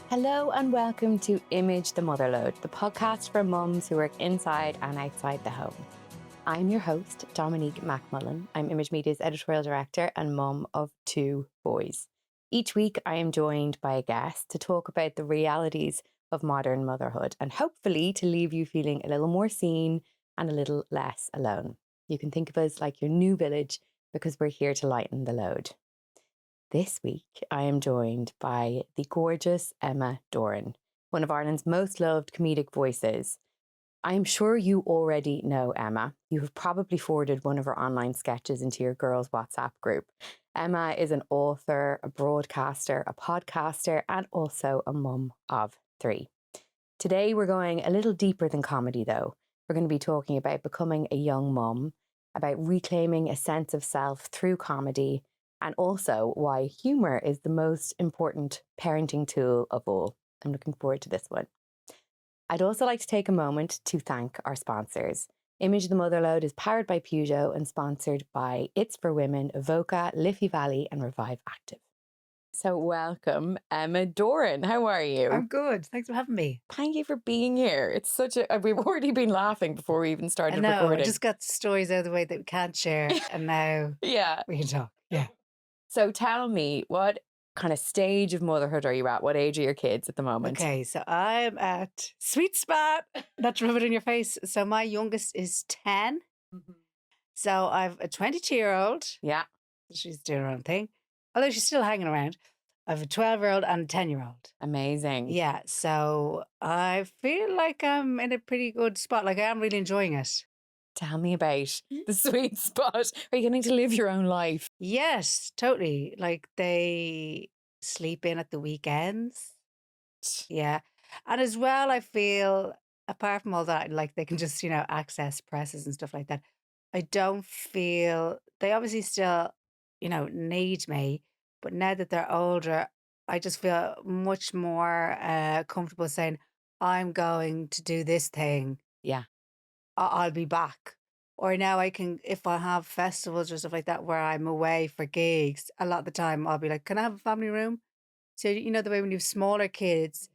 Hello and welcome to Image the Motherload, the podcast for mums who work inside and outside the home. I'm your host, Dominique McMullen. I'm Image Media's editorial director and mum of 2 boys. Each week I am joined by a guest to talk about the realities of modern motherhood and hopefully to leave you feeling a little more seen and a little less alone. You can think of us like your new village because we're here to lighten the load. This week, I am joined by the gorgeous Emma Doran, one of Ireland's most loved comedic voices. I am sure you already know Emma. You have probably forwarded one of her online sketches into your girls' WhatsApp group. Emma is an author, a broadcaster, a podcaster, and also a mum of 3. Today, we're going a little deeper than comedy, though. We're going to be talking about becoming a young mum, about reclaiming a sense of self through comedy, and also why humour is the most important parenting tool of all. I'm looking forward to this one. I'd also like to take a moment to thank our sponsors. Image the Motherload is powered by Peugeot and sponsored by It's for Women, Evoca, Liffey Valley and Revive Active. So welcome, Emma Doran. How are you? I'm good. Thanks for having me. Thank you for being here. It's such a... We've already been laughing before we even started I know, recording. I just got stories out of the way that we can't share and now Yeah. we can talk. Yeah. So tell me, what kind of stage of motherhood are you at? What age are your kids at the moment? Okay, so I'm at sweet spot. Not to rub it in your face. So my youngest is 10. Mm-hmm. So I've a 22-year-old. Yeah. She's doing her own thing. Although she's still hanging around. I have a 12-year-old and a 10-year-old. Amazing. Yeah, so I feel like I'm in a pretty good spot. Like I am really enjoying it. Tell me about the sweet spot. Are you getting to live your own life? Yes, totally. Like they sleep in at the weekends. Yeah. And as well, I feel apart from all that, like they can just, access presses and stuff like that. I don't feel they obviously still, need me, but now that they're older, I just feel much more comfortable saying, I'm going to do this thing. Yeah. I'll be back. Or now I can, if I have festivals or stuff like that where I'm away for gigs, a lot of the time I'll be like, can I have a family room? So, the way when you have smaller kids,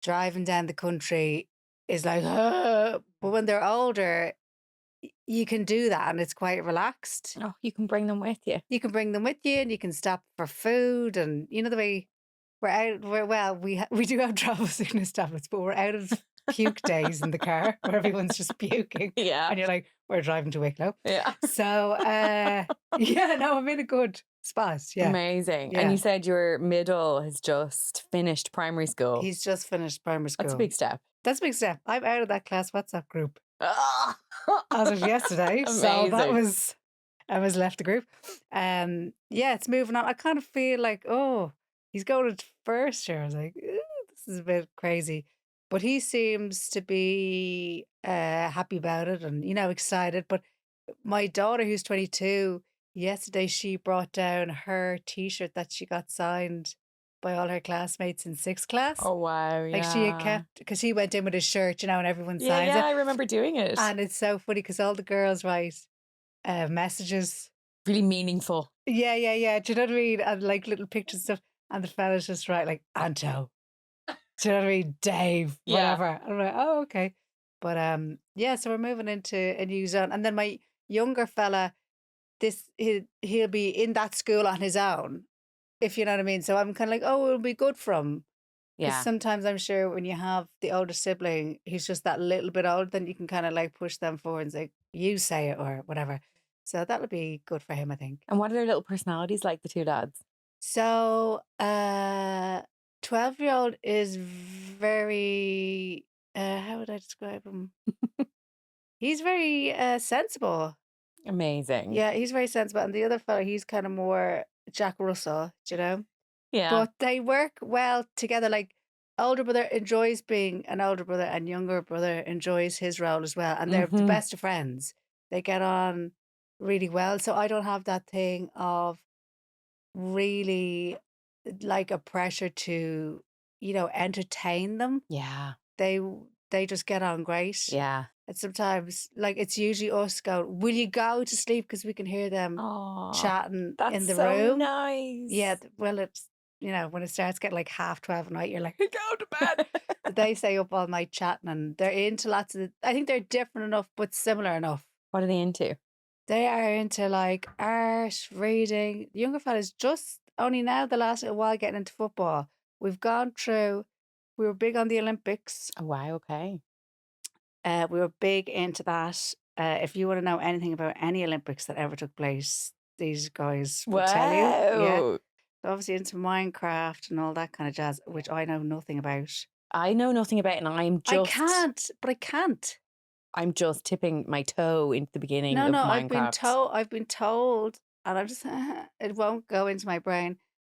driving down the country is like, but when they're older, you can do that and it's quite relaxed. Oh, you can bring them with you. You can bring them with you and you can stop for food. And the way we do have travel sickness tablets, but we're out of puke days in the car where everyone's just puking. Yeah. And you're like, we're driving to Wicklow. Yeah. So, I'm in a good spot. Yeah. Amazing. Yeah. And you said your middle has just finished primary school. He's just finished primary school. That's a big step. That's a big step. I'm out of that class WhatsApp group as of yesterday. Amazing. So I was left the group. It's moving on. I kind of feel like, he's going to first year. I was like, this is a bit crazy. But he seems to be happy about it and, excited. But my daughter, who's 22, yesterday she brought down her T-shirt that she got signed by all her classmates in 6th class. Oh, wow. Like she had kept, because he went in with his shirt, and everyone signs Yeah, it. I remember doing it. And it's so funny because all the girls write messages. Really meaningful. Yeah. Do you know what I mean? And like little pictures and stuff. And the fellas just write like, Anto. Do you know what I mean? Dave, whatever. Yeah. I'm like, oh, okay. But so we're moving into a new zone. And then my younger fella, he'll be in that school on his own, if you know what I mean. So I'm kind of like, it'll be good for him. Because sometimes I'm sure when you have the older sibling, he's just that little bit older, then you can kind of like push them forward and say, you say it or whatever. So that'll be good for him, I think. And what are their little personalities like, the 2 lads? So 12-year-old is very, how would I describe him? He's very sensible. Amazing. Yeah, he's very sensible. And the other fellow, he's kind of more Jack Russell, do you know? Yeah. But they work well together. Like older brother enjoys being an older brother and younger brother enjoys his role as well. And they're the best of friends. They get on really well. So I don't have that thing of really like a pressure to, entertain them. Yeah. They just get on great. Yeah. And sometimes, like, it's usually us going, will you go to sleep? Because we can hear them Oh, chatting that's in the so room. Yeah, nice. well, it's, when it starts getting like 12:30 at night, you're like, go to bed. But they stay up all night chatting and they're into lots of, I think they're different enough, but similar enough. What are they into? They are into like art, reading. The younger fella's just only now the last little while getting into football. We've gone through, we were big on the Olympics. Oh, wow. Okay. We were big into that. If you want to know anything about any Olympics that ever took place, these guys will tell you. Yeah. Wow. They're obviously into Minecraft and all that kind of jazz, which I know nothing about. I know nothing about it, and I can't, but I can't. I'm just tipping my toe into the beginning No, of no, Minecraft. I've been told, and I'm just, it won't go into my brain.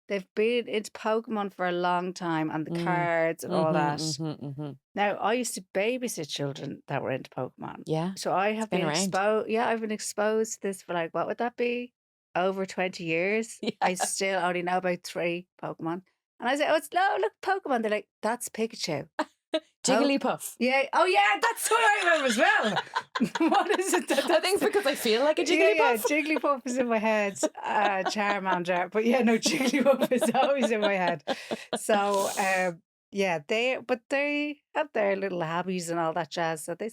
They've been into Pokemon for a long time and the Mm. cards and all that. Mm-hmm. Now, I used to babysit children that were into Pokemon. Yeah, So I it's have been been around. exposed. Yeah, I've been exposed to this for like, what would that be? Over 20 years. Yeah. I still only know about 3 Pokemon. And I say, oh, it's no, look, Pokemon. They're like, that's Pikachu. Jigglypuff. Yeah. Oh, yeah, that's what I remember as well. What is it? I think it's because I feel like a Yeah, Jigglypuff. Jigglypuff is in my head. Charmander. But yeah, no, Jigglypuff is always in my head. So, yeah, they have their little hobbies and all that jazz. So they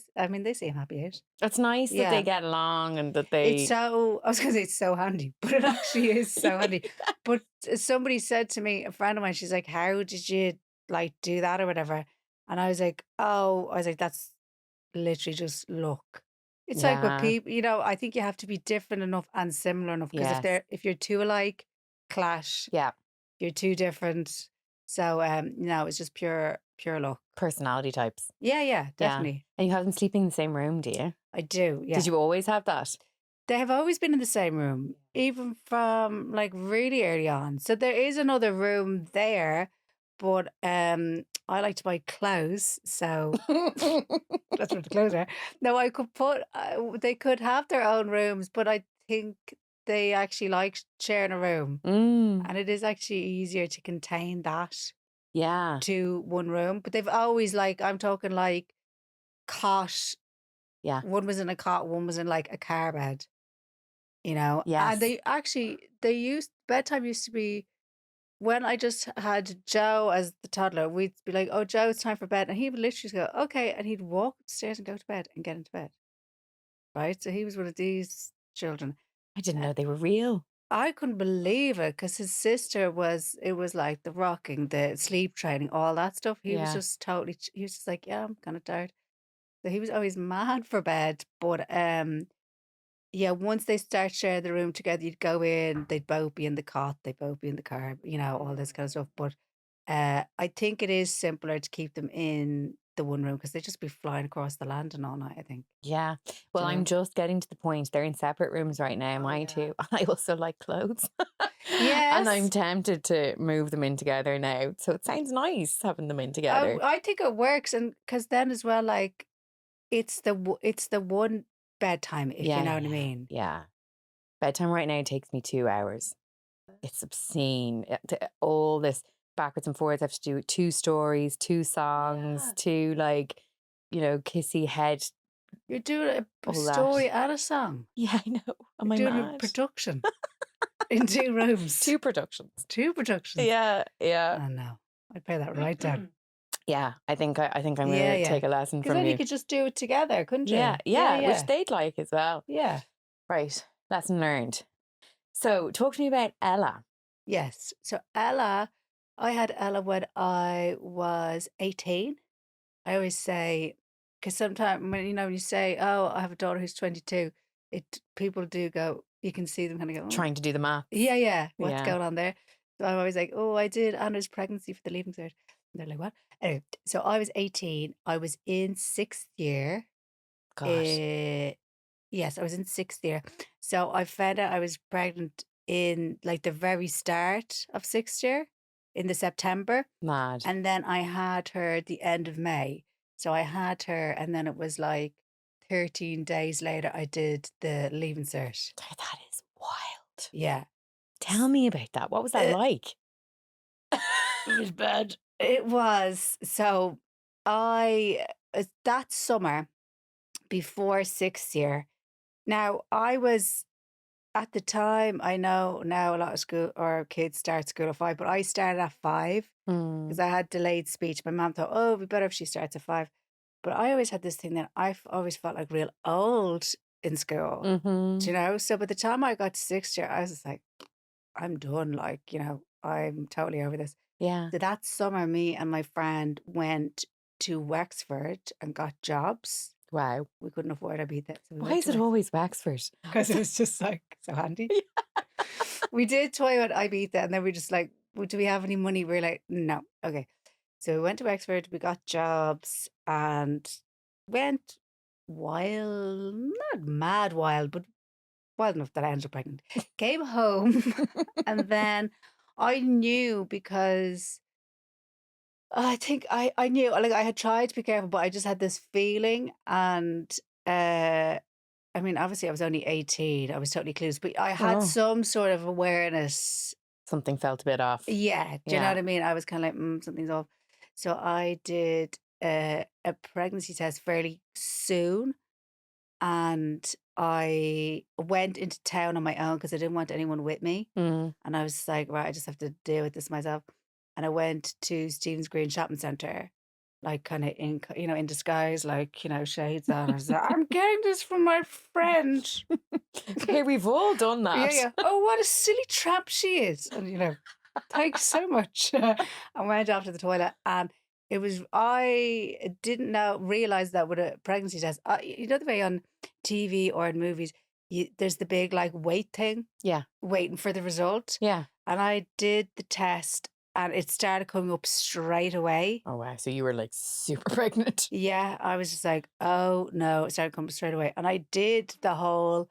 seem happy out. It's nice that they Yeah. get along and that It's they. so, I was going to say it's so handy, but it actually is so handy. Yeah. But somebody said to me, a friend of mine, she's like, how did you like do that or whatever? And I was like, that's literally just luck. It's like with Yeah. people, I think you have to be different enough and similar enough because Yes. if you're too alike, clash. Yeah. You're too different. So it's just pure luck. Personality types. Yeah, Yeah. definitely. And you have them sleeping in the same room, do you? I do. Yeah. Did you always have that? They have always been in the same room, even from like really early on. So there is another room there, but I like to buy clothes, so that's where the clothes are. No, I could they could have their own rooms, but I think they actually like sharing a room, Mm. and it is actually easier to contain that Yeah. to one room. But they've always I'm talking like cot. Yeah. One was in a cot, one was in like a car bed. And Yes. bedtime used to be when I just had Joe as the toddler, we'd be like, oh, Joe, it's time for bed. And he would literally go, okay. And he'd walk upstairs and go to bed and get into bed. Right. So he was one of these children. I didn't Uh, know they were real. I couldn't believe it because his sister it was like the rocking, the sleep training, all that stuff. He was Yeah. just he was just like, yeah, I'm kind of tired. So he was always mad for bed. But yeah, once they start sharing the room together, you'd go in, they'd both be in the cot, they'd both be in the car, all this kind of stuff. But I think it is simpler to keep them in the one room because they'd just be flying across the land and all night, I think. Yeah. Well, I'm just getting to the point. They're in separate rooms right now, mine too. I also like clothes. And I'm Yes. tempted to move them in together now. So it sounds nice having them in together. I think it works, and because then as well, like it's the one bedtime, if you know what I mean. Yeah. Bedtime right now takes me 2 hours. It's obscene. All this backwards and forwards. I have to do 2 stories, 2 songs, 2 kissy head. You're doing a All story that. and a song. Yeah, I know. Am I You're doing a mad? production in 2 rooms. 2 productions. 2 productions. Yeah. I know. I'd pay that right down. Yeah, I think I'm going to take a lesson Because from then you you. could just do it together, couldn't you? Yeah, which they'd like as well. Yeah. Right, lesson learned. So talk to me about Ella. Yes. So I had Ella when I was 18. I always say, because sometimes when you say, oh, I have a daughter who's 22, people do go, you can see them kind of go, oh, Trying to do the math. yeah, what's Yeah. going on there? So I'm always like, oh, I did Anna's pregnancy for the Leaving Cert. And they're like, what? Anyway, so I was 18. I was in 6th year. Gosh. Yes, I was in 6th year. So I found out I was pregnant in like the very start of 6th year in the September. Mad. And then I had her at the end of May. So I had her, and then it was like 13 days later, I did the Leaving Cert. That is wild. Yeah. Tell me about that. What was that like? It was bad. It was. So that summer, before 6th year. Now, I was at the time, I know now a lot of school or kids start school at 5, but I started at 5 Mm. because I had delayed speech. My mom thought, oh, it'd be better if she starts at 5. But I always had this thing that always felt like real old in school, Mm-hmm. So by the time I got to 6th year, I was just like, I'm done. Like, I'm totally over this. Yeah. So that summer, me and my friend went to Wexford and got jobs. Wow. We couldn't afford our Ibiza, so we Why went is to it Wexford always Wexford? because it was just like so handy. We did toy with Ibiza, and then we just like, well, do we have any money? We're like, no. Okay. So we went to Wexford, we got jobs, and went wild, not mad wild, but wild enough that I ended up pregnant. Came home, and then I knew because I think I knew, like, I had tried to be careful, but I just had this feeling, and uh, I mean, obviously, I was only 18. I was totally clueless, but I had Oh, some sort of awareness. something felt a bit off. Yeah, do you know Yeah. what I mean? I was kind of like, something's off. So I did a pregnancy test fairly soon, and I went into town on my own because I didn't want anyone with me. Mm. And I was just like, right, I just have to deal with this myself. And I went to Stephen's Green Shopping Centre, like kind of in disguise, like, shades on. I was like, I'm getting this from my friend. Hey, we've all done Yeah, that. yeah. Oh, what a silly tramp she is. And, thanks so much. I went off to the toilet, and I didn't realize that with a pregnancy test, the way on TV or in movies, there's the big like wait thing, Yeah. waiting for the result. Yeah. And I did the test, and it started coming up straight away. Oh, wow. So you were like super pregnant. Yeah, I was just like, oh no, it started coming straight away. And I did the whole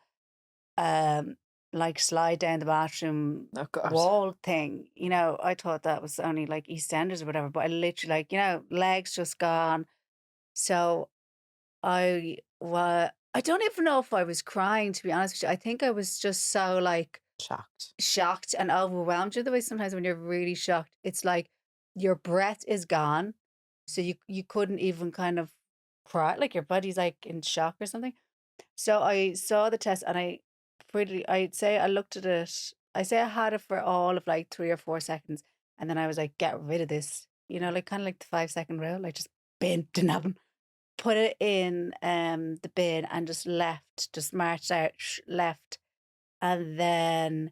um like slide down the bathroom Oh, God. wall thing. I thought that was only like EastEnders or whatever, but I literally like, legs just gone. So I don't even know if I was crying, to be honest with you. I think I was just so like Shocked. shocked and overwhelmed. You know the way sometimes when you're really shocked, it's like your breath is gone. So you couldn't even kind of cry, like your body's like in shock or something. So I saw the test, and I'd say I looked at it. I say I had it for all of like 3 or 4 seconds. And then I was like, get rid of this, like kind of like the 5 second rule, like just bin, didn't happen. Put it in the bin and just marched out, left. And then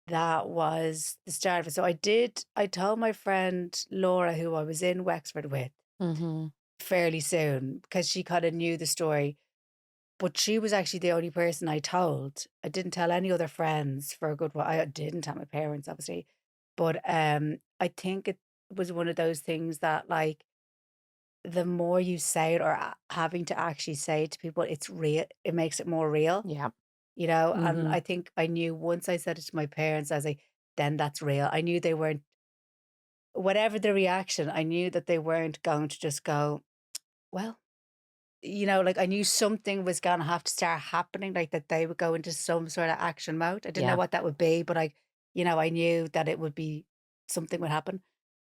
that was the start of it. So I told my friend Laura, who I was in Wexford with Mm-hmm. fairly soon, because she kind of knew the story. But she was actually the only person I told. I didn't tell any other friends for a good while. I didn't tell my parents, obviously. But I think it was one of those things that, like, the more you say it, or having to actually say it to people, it's real. It makes it more real, Yeah. And Mm-hmm. I think I knew once I said it to my parents, I was like, then that's real. I knew they weren't, whatever the reaction, I knew that they weren't going to just go, well, like I knew something was gonna have to start happening, like that they would go into some sort of action mode. I didn't know Yeah. what that would be, but I knew that it would be something would happen.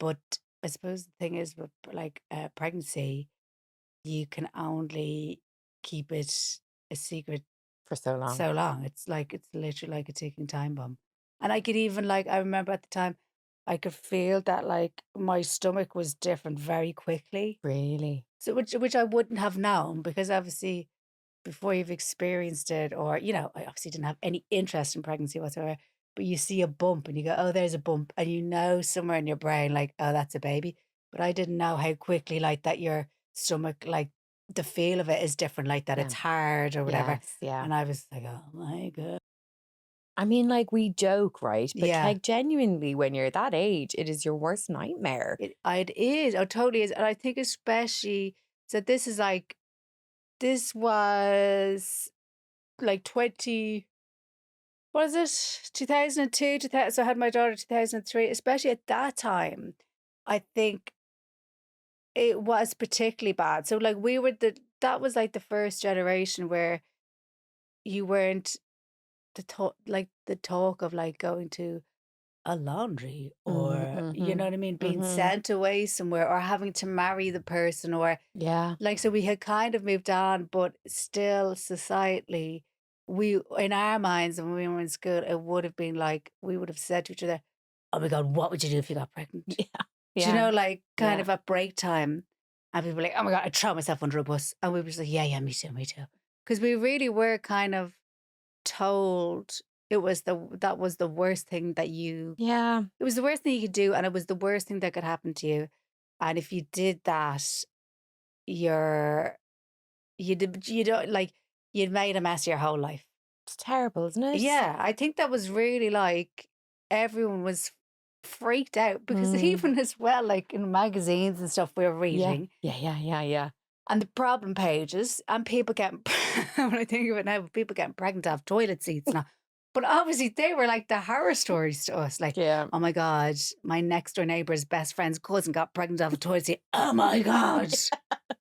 But I suppose the thing is with like pregnancy, you can only keep it a secret For so long. so long. It's literally like a ticking time bomb. And I could even like I remember at the time I could feel that like my stomach was different very quickly. Really? So which I wouldn't have known because obviously before you've experienced it or, I obviously didn't have any interest in pregnancy whatsoever, but you see a bump and you go, oh, there's a bump. And you know somewhere in your brain, like, oh, that's a baby. But I didn't know how quickly like that your stomach, like the feel of it is different, like that Yeah. it's hard or whatever. Yes. Yeah. And I was like, oh my God. I mean, like we joke, right? But Yeah, like genuinely, when you're that age, it is your worst nightmare. it is. Oh, totally is. And I think especially, so this was like 20, what is it? 2002, 2000, so I had my daughter 2003, especially at that time. I think it was particularly bad. So like that was like the first generation where you weren't the talk of like going to a laundry Mm, or, you know mhm, what I mean, being mhm. sent away somewhere or having to marry the person or Yeah. like, so we had kind of moved on, but still societally, we in our minds when we were in school, it would have been like we would have said to each other, "Oh my God, what would you do if you got pregnant?" Yeah. Do you Yeah. know, like kind Yeah. of at break time, and people were like, "Oh my God, I'd throw myself under a bus," and we were just like, "Yeah, yeah, me too," because we really were kind of told it was that was the worst thing that you Yeah. it was the worst thing you could do, and it was the worst thing that could happen to you, and if you did that, you're you don't like, you'd made a mess of your whole life. It's terrible, isn't it? Yeah, I think that was really, like everyone was freaked out because Mm. even as well, like, in magazines and stuff we were Yeah. reading Yeah, yeah, yeah, yeah. and the problem pages and people getting when I think of it now, people getting pregnant to have toilet seats now. But obviously they were like the horror stories to us, like, Yeah. "Oh my God, my next door neighbour's best friend's cousin got pregnant to have a toilet seat." Oh my God,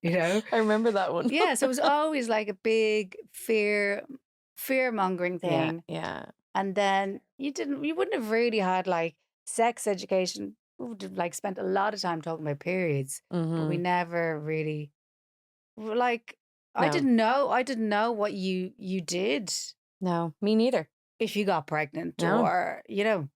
you know? I remember that one. Yeah, so it was always like a big fear-mongering Yeah, thing, yeah. and then you wouldn't have really had, like, sex education. We would have, like, spent a lot of time talking about periods, but we Mhm. never really like, No. I didn't know what you did No, me neither. if you got pregnant No. or,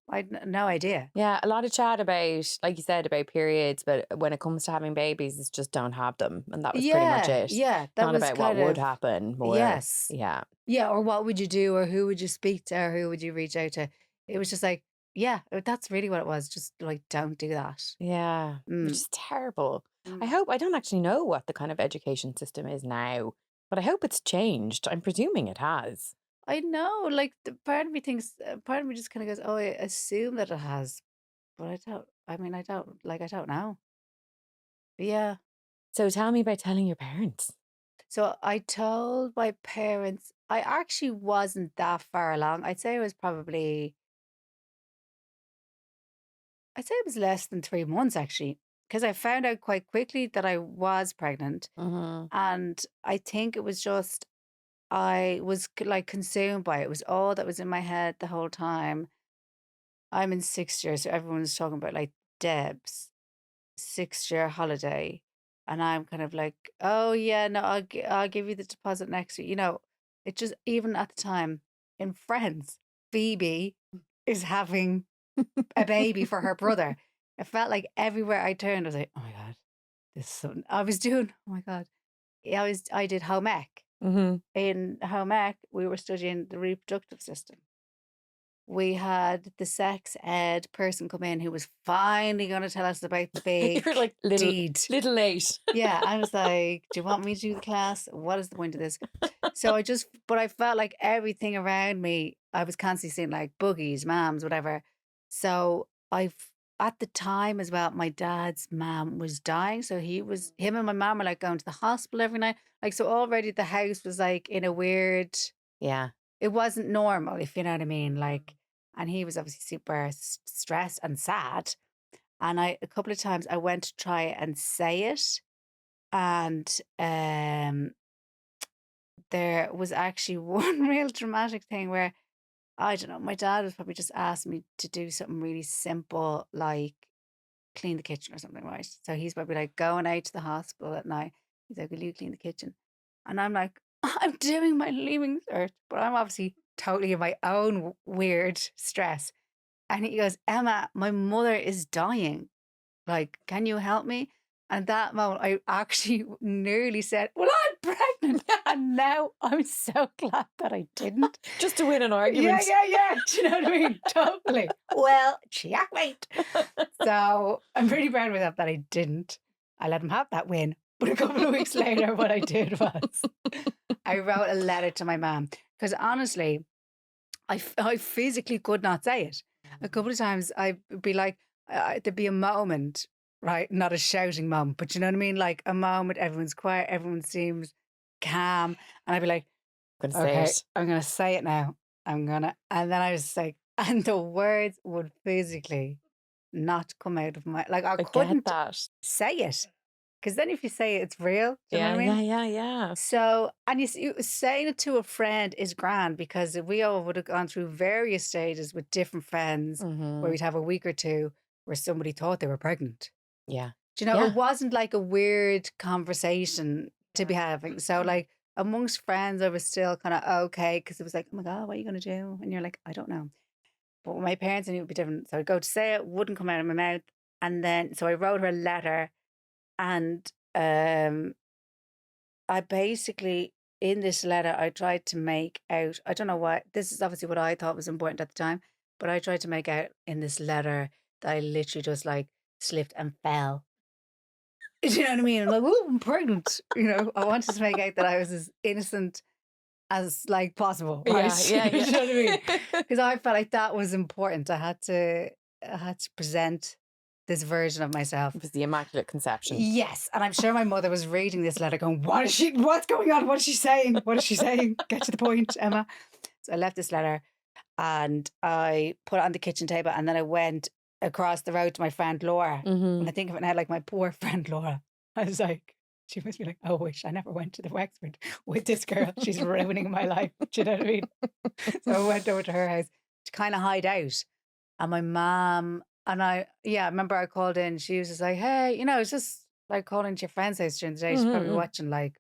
I'd no idea. Yeah, a lot of chat about, like you said, about periods, but when it comes to having babies, it's just don't have them, and that was pretty much Yeah, it. yeah, that Not was about what kind would of happen, more yes. yeah. Yeah, or what would you do, or who would you speak to, or who would you reach out to? It was just like, yeah, that's really what it was. Just like, don't do that. Yeah, which Mm, is terrible. mm. I don't actually know what the kind of education system is now, but I hope it's changed. I'm presuming it has. I know, like, the part of me thinks, part of me just kind of goes, oh, I assume that it has, but I don't. I mean, I don't know. Yeah. So tell me about telling your parents. So I told my parents, I actually wasn't that far along. I'd say it was less than 3 months actually, because I found out quite quickly that I was pregnant. Mhm. And I think it was just, I was like consumed by it. It was all that was in my head the whole time. I'm in sixth year, so everyone's talking about like Deb's 6 year holiday. And I'm kind of like, oh yeah, no, I'll give you the deposit next week. It just, even at the time in Friends, Phoebe is having a baby for her brother. It felt like everywhere I turned, I was like, oh my God, this is something I was doing. Oh my God. Yeah, I did home ec. Mhm. In home ec, we were studying the reproductive system. We had the sex ed person come in who was finally going to tell us about the You're big like little deed. little late. Yeah, I was like, do you want me to do the class? What is the point of this? So but I felt like everything around me, I was constantly seeing like boogies, moms, whatever. So at the time as well, my dad's mom was dying. So him and my mom were like going to the hospital every night. Like, so already the house was like in a weird, Yeah. it wasn't normal, if you know what I mean. Like, and he was obviously super stressed and sad. And a couple of times I went to try and say it. And there was actually one real dramatic thing where I don't know, my dad was probably just asked me to do something really simple like clean the kitchen or something, right? So he's probably like going out to the hospital at night. He's like, will you clean the kitchen? And I'm like, I'm doing my leaving cert, but I'm obviously totally in my own weird stress. And he goes, Emma, my mother is dying. Like, can you help me? And that moment, I actually nearly said, well, I'm pregnant. And now I'm so glad that I didn't. Just to win an Yeah, argument. yeah, yeah. Do you know what I mean? Totally. Well, checkmate. So I'm pretty proud of myself that I didn't. I let him have that win. But a couple of weeks later, what I did was I wrote a letter to my mom because honestly, I physically could not say it. A couple of times I'd be like, there'd be a moment, right? Not a shouting moment, but you know what I mean? Like a moment, everyone's quiet, everyone seems calm. And I'd be like, I'm gonna say okay, it. I'm going to say it now. And then I was like, and the words would physically not come out of my, like I I get couldn't that. say it. Because then if you say it, it's real. Do you know Yeah, what I yeah, mean? yeah, yeah. So, and saying it to a friend is grand because we all would have gone through various stages with different friends where Mm-hmm. we'd have a week or two where somebody thought they were pregnant. Yeah. Do you know, it Yeah. wasn't like a weird conversation to be having. So, like, amongst friends, I was still kind of okay because it was like, oh my God, what are you going to do? And you're like, I don't know. But with my parents, I knew it would be different. So I'd go to say it, wouldn't come out of my mouth. And then, so I wrote her a letter and I basically, in this letter, I tried to make out, I don't know why, this is obviously what I thought was important at the time, but I tried to make out in this letter that I literally just like slipped and fell. Do you know what I mean? I'm like, oh, I'm pregnant. You know, I wanted to make out that I was as innocent as like possible, right? Yeah, yeah, Do you know what I mean? yeah. Because I felt like that was important. I had to present this version of myself. It was the Immaculate Conception. Yes, and I'm sure my mother was reading this letter going, what's going on? What is she saying? What is she saying? Get to the point, Emma. So I left this letter and I put it on the kitchen table and then I went across the road to my friend Laura. Mm-hmm. And I think of it now like my poor friend Laura. I was like, she must be like, oh, wish I never went to the Wexford with this girl. She's ruining my life. Do you know what I mean? So I went over to her house to kind of hide out. And my mom and I remember I called in. She was just like, hey, it's just like calling to your friend's house during the day. She's probably Mm-hmm. watching like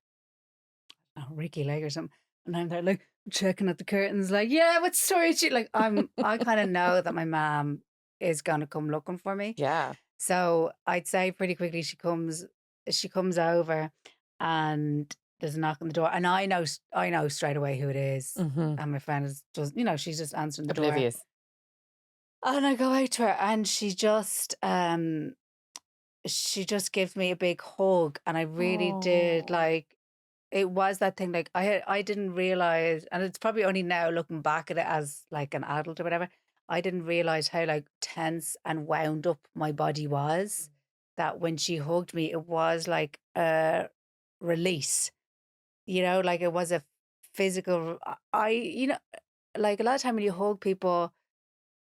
Ricky Lake or something. And I'm there like checking at the curtains, like, yeah, what story is she like? I kind of know that my mom is gonna come looking for me. Yeah. So I'd say pretty quickly she comes over and there's a knock on the door. And I know straight away who it is. Mm-hmm. And my friend is just, she's just answering the door. Oblivious. And I go out to her and she just gives me a big hug. And I really did Oh. like it was that thing like I didn't realize, and it's probably only now looking back at it as like an adult or whatever, I didn't realize how like tense and wound up my body was. That when she hugged me, it was like a release, like it was a physical. Like a lot of time when you hug people,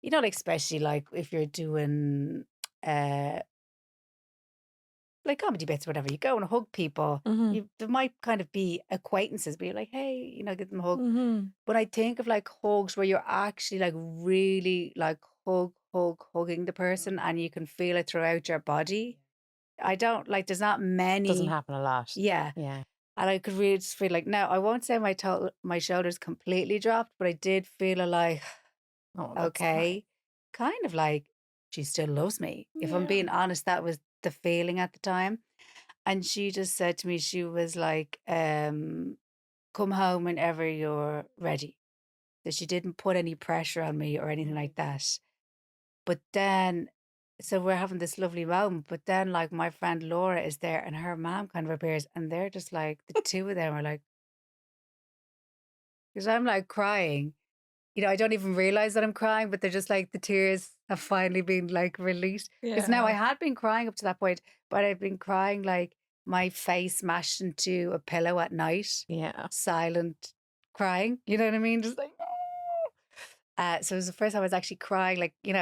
like especially like if you're doing uh like comedy bits or whatever, you go and hug people. Mm-hmm. There might kind of be acquaintances, but you're like, hey, give them a hug. Mm-hmm. But I think of like hugs where you're actually like really like hugging the person and you can feel it throughout your body. I don't like, there's not Doesn't many. happen a lot. Yeah. Yeah. And I could really just feel like, now I won't say my shoulders completely dropped, but I did feel a like, Oh, that's nice. okay, kind of like she still loves me. If I'm Yeah. being honest, that was the feeling at the time. And she just said to me, she was like, come home whenever you're ready. So she didn't put any pressure on me or anything like that. But then, so we're having this lovely moment. But then, like, my friend Laura is there and her mom kind of appears, and they're just like, the two of them are like, because I'm like crying. I don't even realize that I'm crying, but they're just like the tears have finally been like released. Because now I Yeah. had been crying up to that point, but I've been crying like my face smashed into a pillow at night, Yeah. silent crying. You know what I mean? Just like, so it was the first time I was actually crying, like, I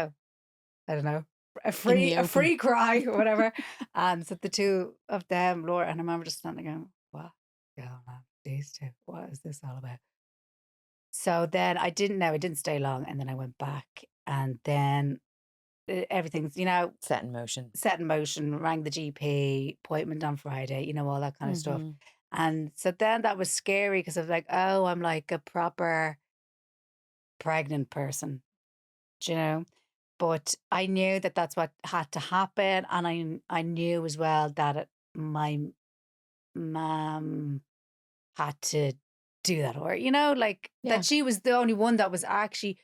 don't know, a In free, the a open. free cry or whatever. And so the two of them, Laura and I remember just standing there going, what? Yeah, man, these two, what is this all about? So then I didn't know, I didn't stay long. And then I went back and then everything's, Set in motion. set in motion, rang the GP, appointment on Friday, all that kind of stuff. Mm-hmm. And so then that was scary because I was like, oh, I'm like a proper pregnant person, do you know? But I knew that that's what had to happen. And I knew as well that my mom had to do that, or like Yeah. that she was the only one that was actually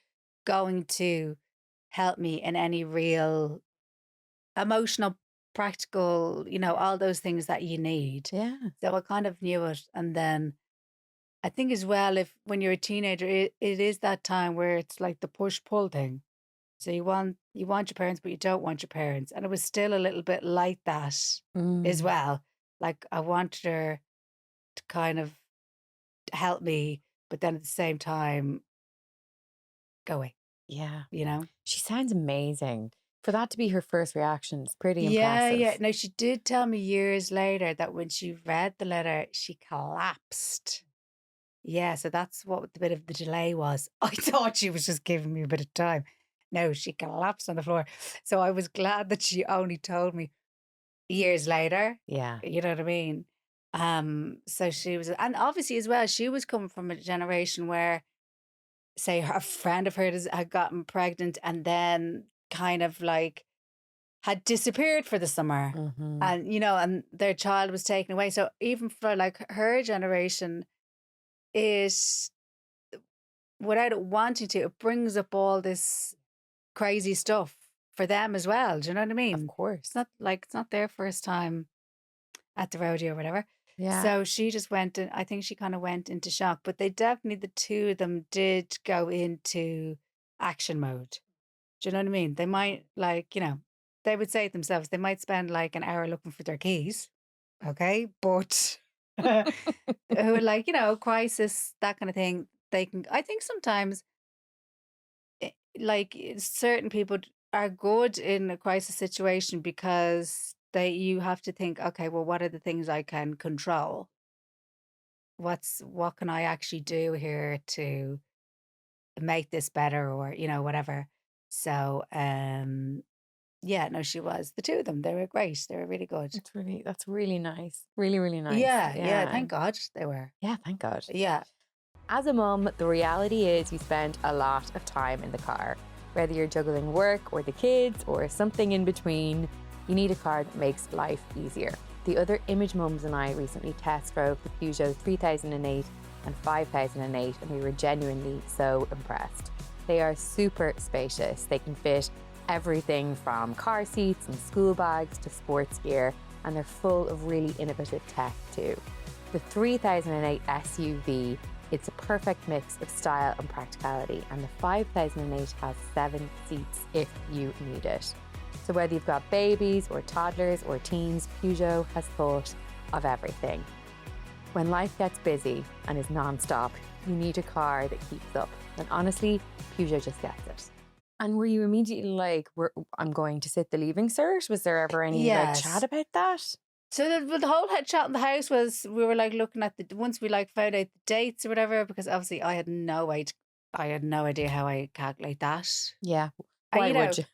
going to help me in any real emotional, practical, all those things that you need. Yeah. So I kind of knew it. And then I think as well, if when you're a teenager, it is that time where it's like the push pull thing. So you want your parents, but you don't want your parents. And it was still a little bit like that as Mm. well. Like I wanted her to kind of help me, but then at the same time, go away, Yeah. you know? She sounds amazing. For that to be her first reaction is pretty Yeah, yeah. impressive. No, she did tell me years later that when she read the letter, she collapsed. Yeah, so that's what the bit of the delay was. I thought she was just giving me a bit of time. No, she collapsed on the floor. So I was glad that she only told me years later. Yeah. You know what I mean? So she was, and obviously as well, she was coming from a generation where, say, a friend of hers had gotten pregnant and then kind of like had disappeared for the summer. Mm-hmm. And, and their child was taken away. So even for like her generation, it, without it wanting to, it brings up all this crazy stuff for them as well. Do you know what I Of mean? course. It's not their first time at the rodeo or whatever. Yeah. So she just went in, I think she kind of went into shock, but they definitely, the two of them did go into action mode. Do you know what I mean? They might like, they would say it themselves, they might spend like an hour looking for their keys. Okay. But who are like, crisis, that kind of thing. They can, I think sometimes certain people are good in a crisis situation because you have to think, okay, well, what are the things I can control? What can I actually do here to make this better, or whatever. So yeah, no, she was, the two of them, they were great, they were really good. That's really nice. Really, really nice. Yeah, yeah, Yeah. thank God they were. Yeah, thank God. Yeah. As a mum, the reality is you spend a lot of time in the car. Whether you're juggling work or the kids or something in between, you need a car that makes life easier. The other Image mums and I recently test drove the Peugeot 3008 and 5008, and we were genuinely so impressed. They are super spacious. They can fit everything from car seats and school bags to sports gear, and they're full of really innovative tech too. The 3008 SUV, it's a perfect mix of style and practicality, and the 5008 has 7 seats if you need it. So whether you've got babies or toddlers or teens, Peugeot has thought of everything. When life gets busy and is non-stop, you need a car that keeps up. And honestly, Peugeot just gets it. And were you immediately like, I'm going to sit the Leaving Cert? Was there ever any chat Yes. about that? So the whole head chat in the house was, we were like looking at once we like found out the dates or whatever, because obviously I had no idea how I calculate that. Yeah. And Why would you?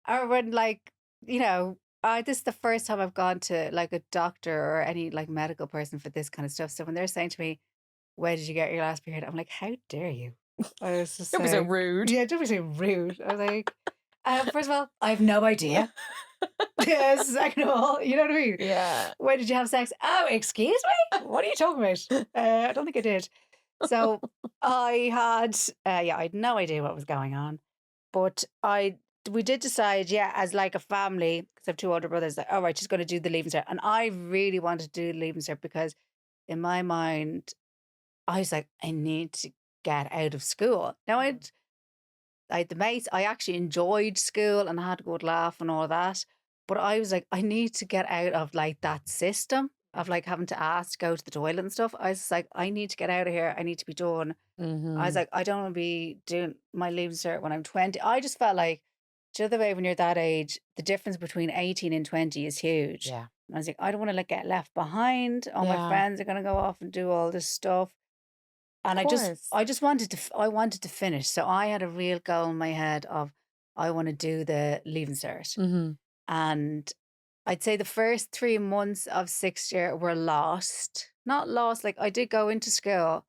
or when like, this is the first time I've gone to like a doctor or any like medical person for this kind of stuff. So when they're saying to me, "Where did you get your last period?" I'm like, "How dare you?" I was just Don't be so like, rude. yeah, don't be so rude. I was like, first of all, I have no idea. Yes, second of all, you know what I mean? Yeah. When did you have sex? Oh, excuse me? What are you talking about? I don't think I did. So I had no idea what was going on. But we did decide, yeah, as like a family, because I have two older brothers, like, all right, she's going to do the Leaving Cert. And I really wanted to do the Leaving Cert because in my mind, I was like, I need to get out of school. Now I had the mates. I actually enjoyed school and I had a good laugh and all that. But I was like, I need to get out of like that system of like having to ask to go to the toilet and stuff. I was just like, I need to get out of here. I need to be done. I was Mm-hmm. like, I don't want to be doing my Leaving Cert when I'm 20. I just felt like, the other way, when you're that age, the difference between 18 and 20 is huge. Yeah. And I was like, I don't want to like get left behind. All my Yeah. friends are going to go off and do all this stuff. And Of course. I just wanted to, I wanted to finish. So I had a real goal in my head of, I want to do the Leaving Cert. Mm-hmm. And I'd say the first 3 months of sixth year were lost. Not lost, like I did go into school,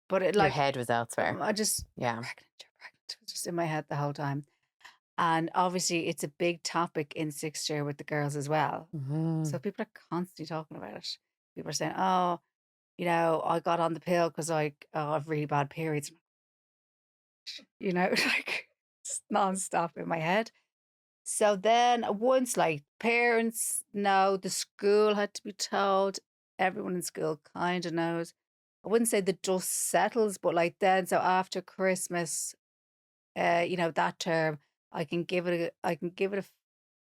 but it Your like, head was elsewhere. I just, Yeah. you're pregnant. It was just in my head the whole time. And obviously it's a big topic in sixth year with the girls as well. Mm-hmm. So people are constantly talking about it. People are saying, oh, I got on the pill because I have really bad periods. Like it's nonstop in my head. So then once like parents know, the school had to be told, everyone in school kind of knows. I wouldn't say the dust settles, but like then, so after Christmas, that term, I can give it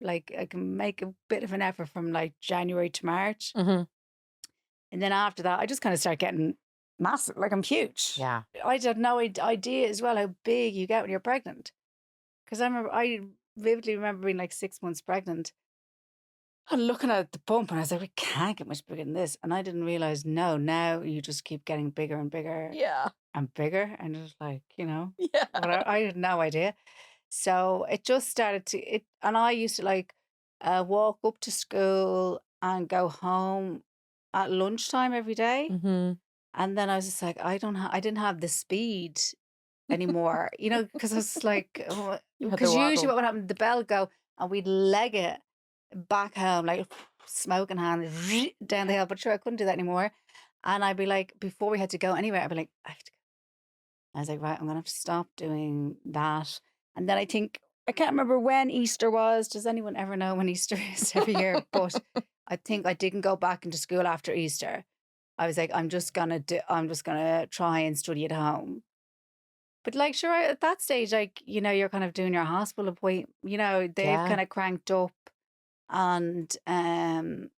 like, I can make a bit of an effort from like January to March. Mm-hmm. And then after that, I just kind of start getting massive, like I'm huge. Yeah. I had no idea as well how big you get when you're pregnant. Because I remember vividly remember being like 6 months pregnant and looking at the pump, and I was like, we can't get much bigger than this. And I didn't realize, no, now you just keep getting bigger and bigger Yeah. and bigger. And it was like, Yeah. I had no idea. So it just started and I used to like walk up to school and go home at lunchtime every day. Mm-hmm. And then I was just like, I didn't have the speed anymore, because I was like, You had the because usually waddle. what would happen, the bell would go and we'd leg it back home, like smoking hand down the hill. But sure, I couldn't do that anymore. And I'd be like, before we had to go anywhere, I'd be like, I have to go. I was like, right, I'm gonna have to stop doing that. And then I can't remember when Easter was. Does anyone ever know when Easter is every year? But I think I didn't go back into school after Easter. I was like, I'm just gonna try and study at home. But like, sure, at that stage, like, you're kind of doing your hospital appointment, they've Yeah. kind of cranked up, and I'm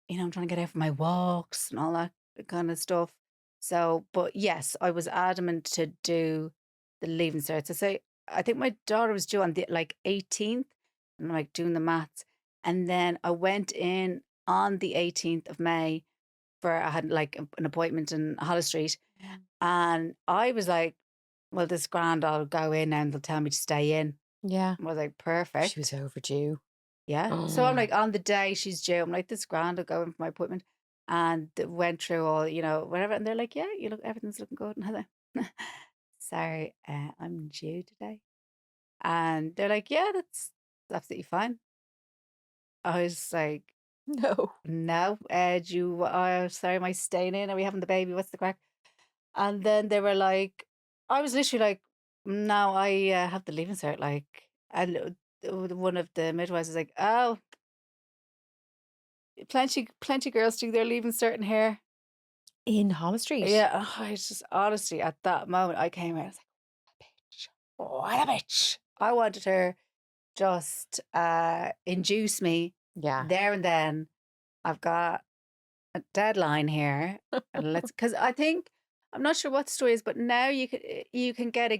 trying to get out for my walks and all that kind of stuff. So, but yes, I was adamant to do the leaving cert. So say I think my daughter was due on the like 18th, and I'm like doing the maths. And then I went in on the 18th of May I had like an appointment in Hollis Street. And I was like, well, this grand, I'll go in and they'll tell me to stay in. Yeah. I was like, She was perfect. overdue. Yeah. So I'm like, on the day she's due, I'm like, this grand, I'll go in for my appointment. And went through all, whatever. And they're like, yeah, everything's looking good. And I was like, sorry, I'm due today. And they're like, yeah, that's absolutely fine. I was like, No. no, sorry, am I staying in? Are we having the baby? What's the crack? And then they were like, I was literally like, no, I have the leaving cert. Like, and one of the midwives was like, oh, plenty girls do their leaving cert in here. In Hollis Street. Yeah, I just honestly at that moment I came out, I was like, what a bitch. I wanted her just induce me Yeah. there and then. I've got a deadline here. And because I think, I'm not sure what the story is, but now you can get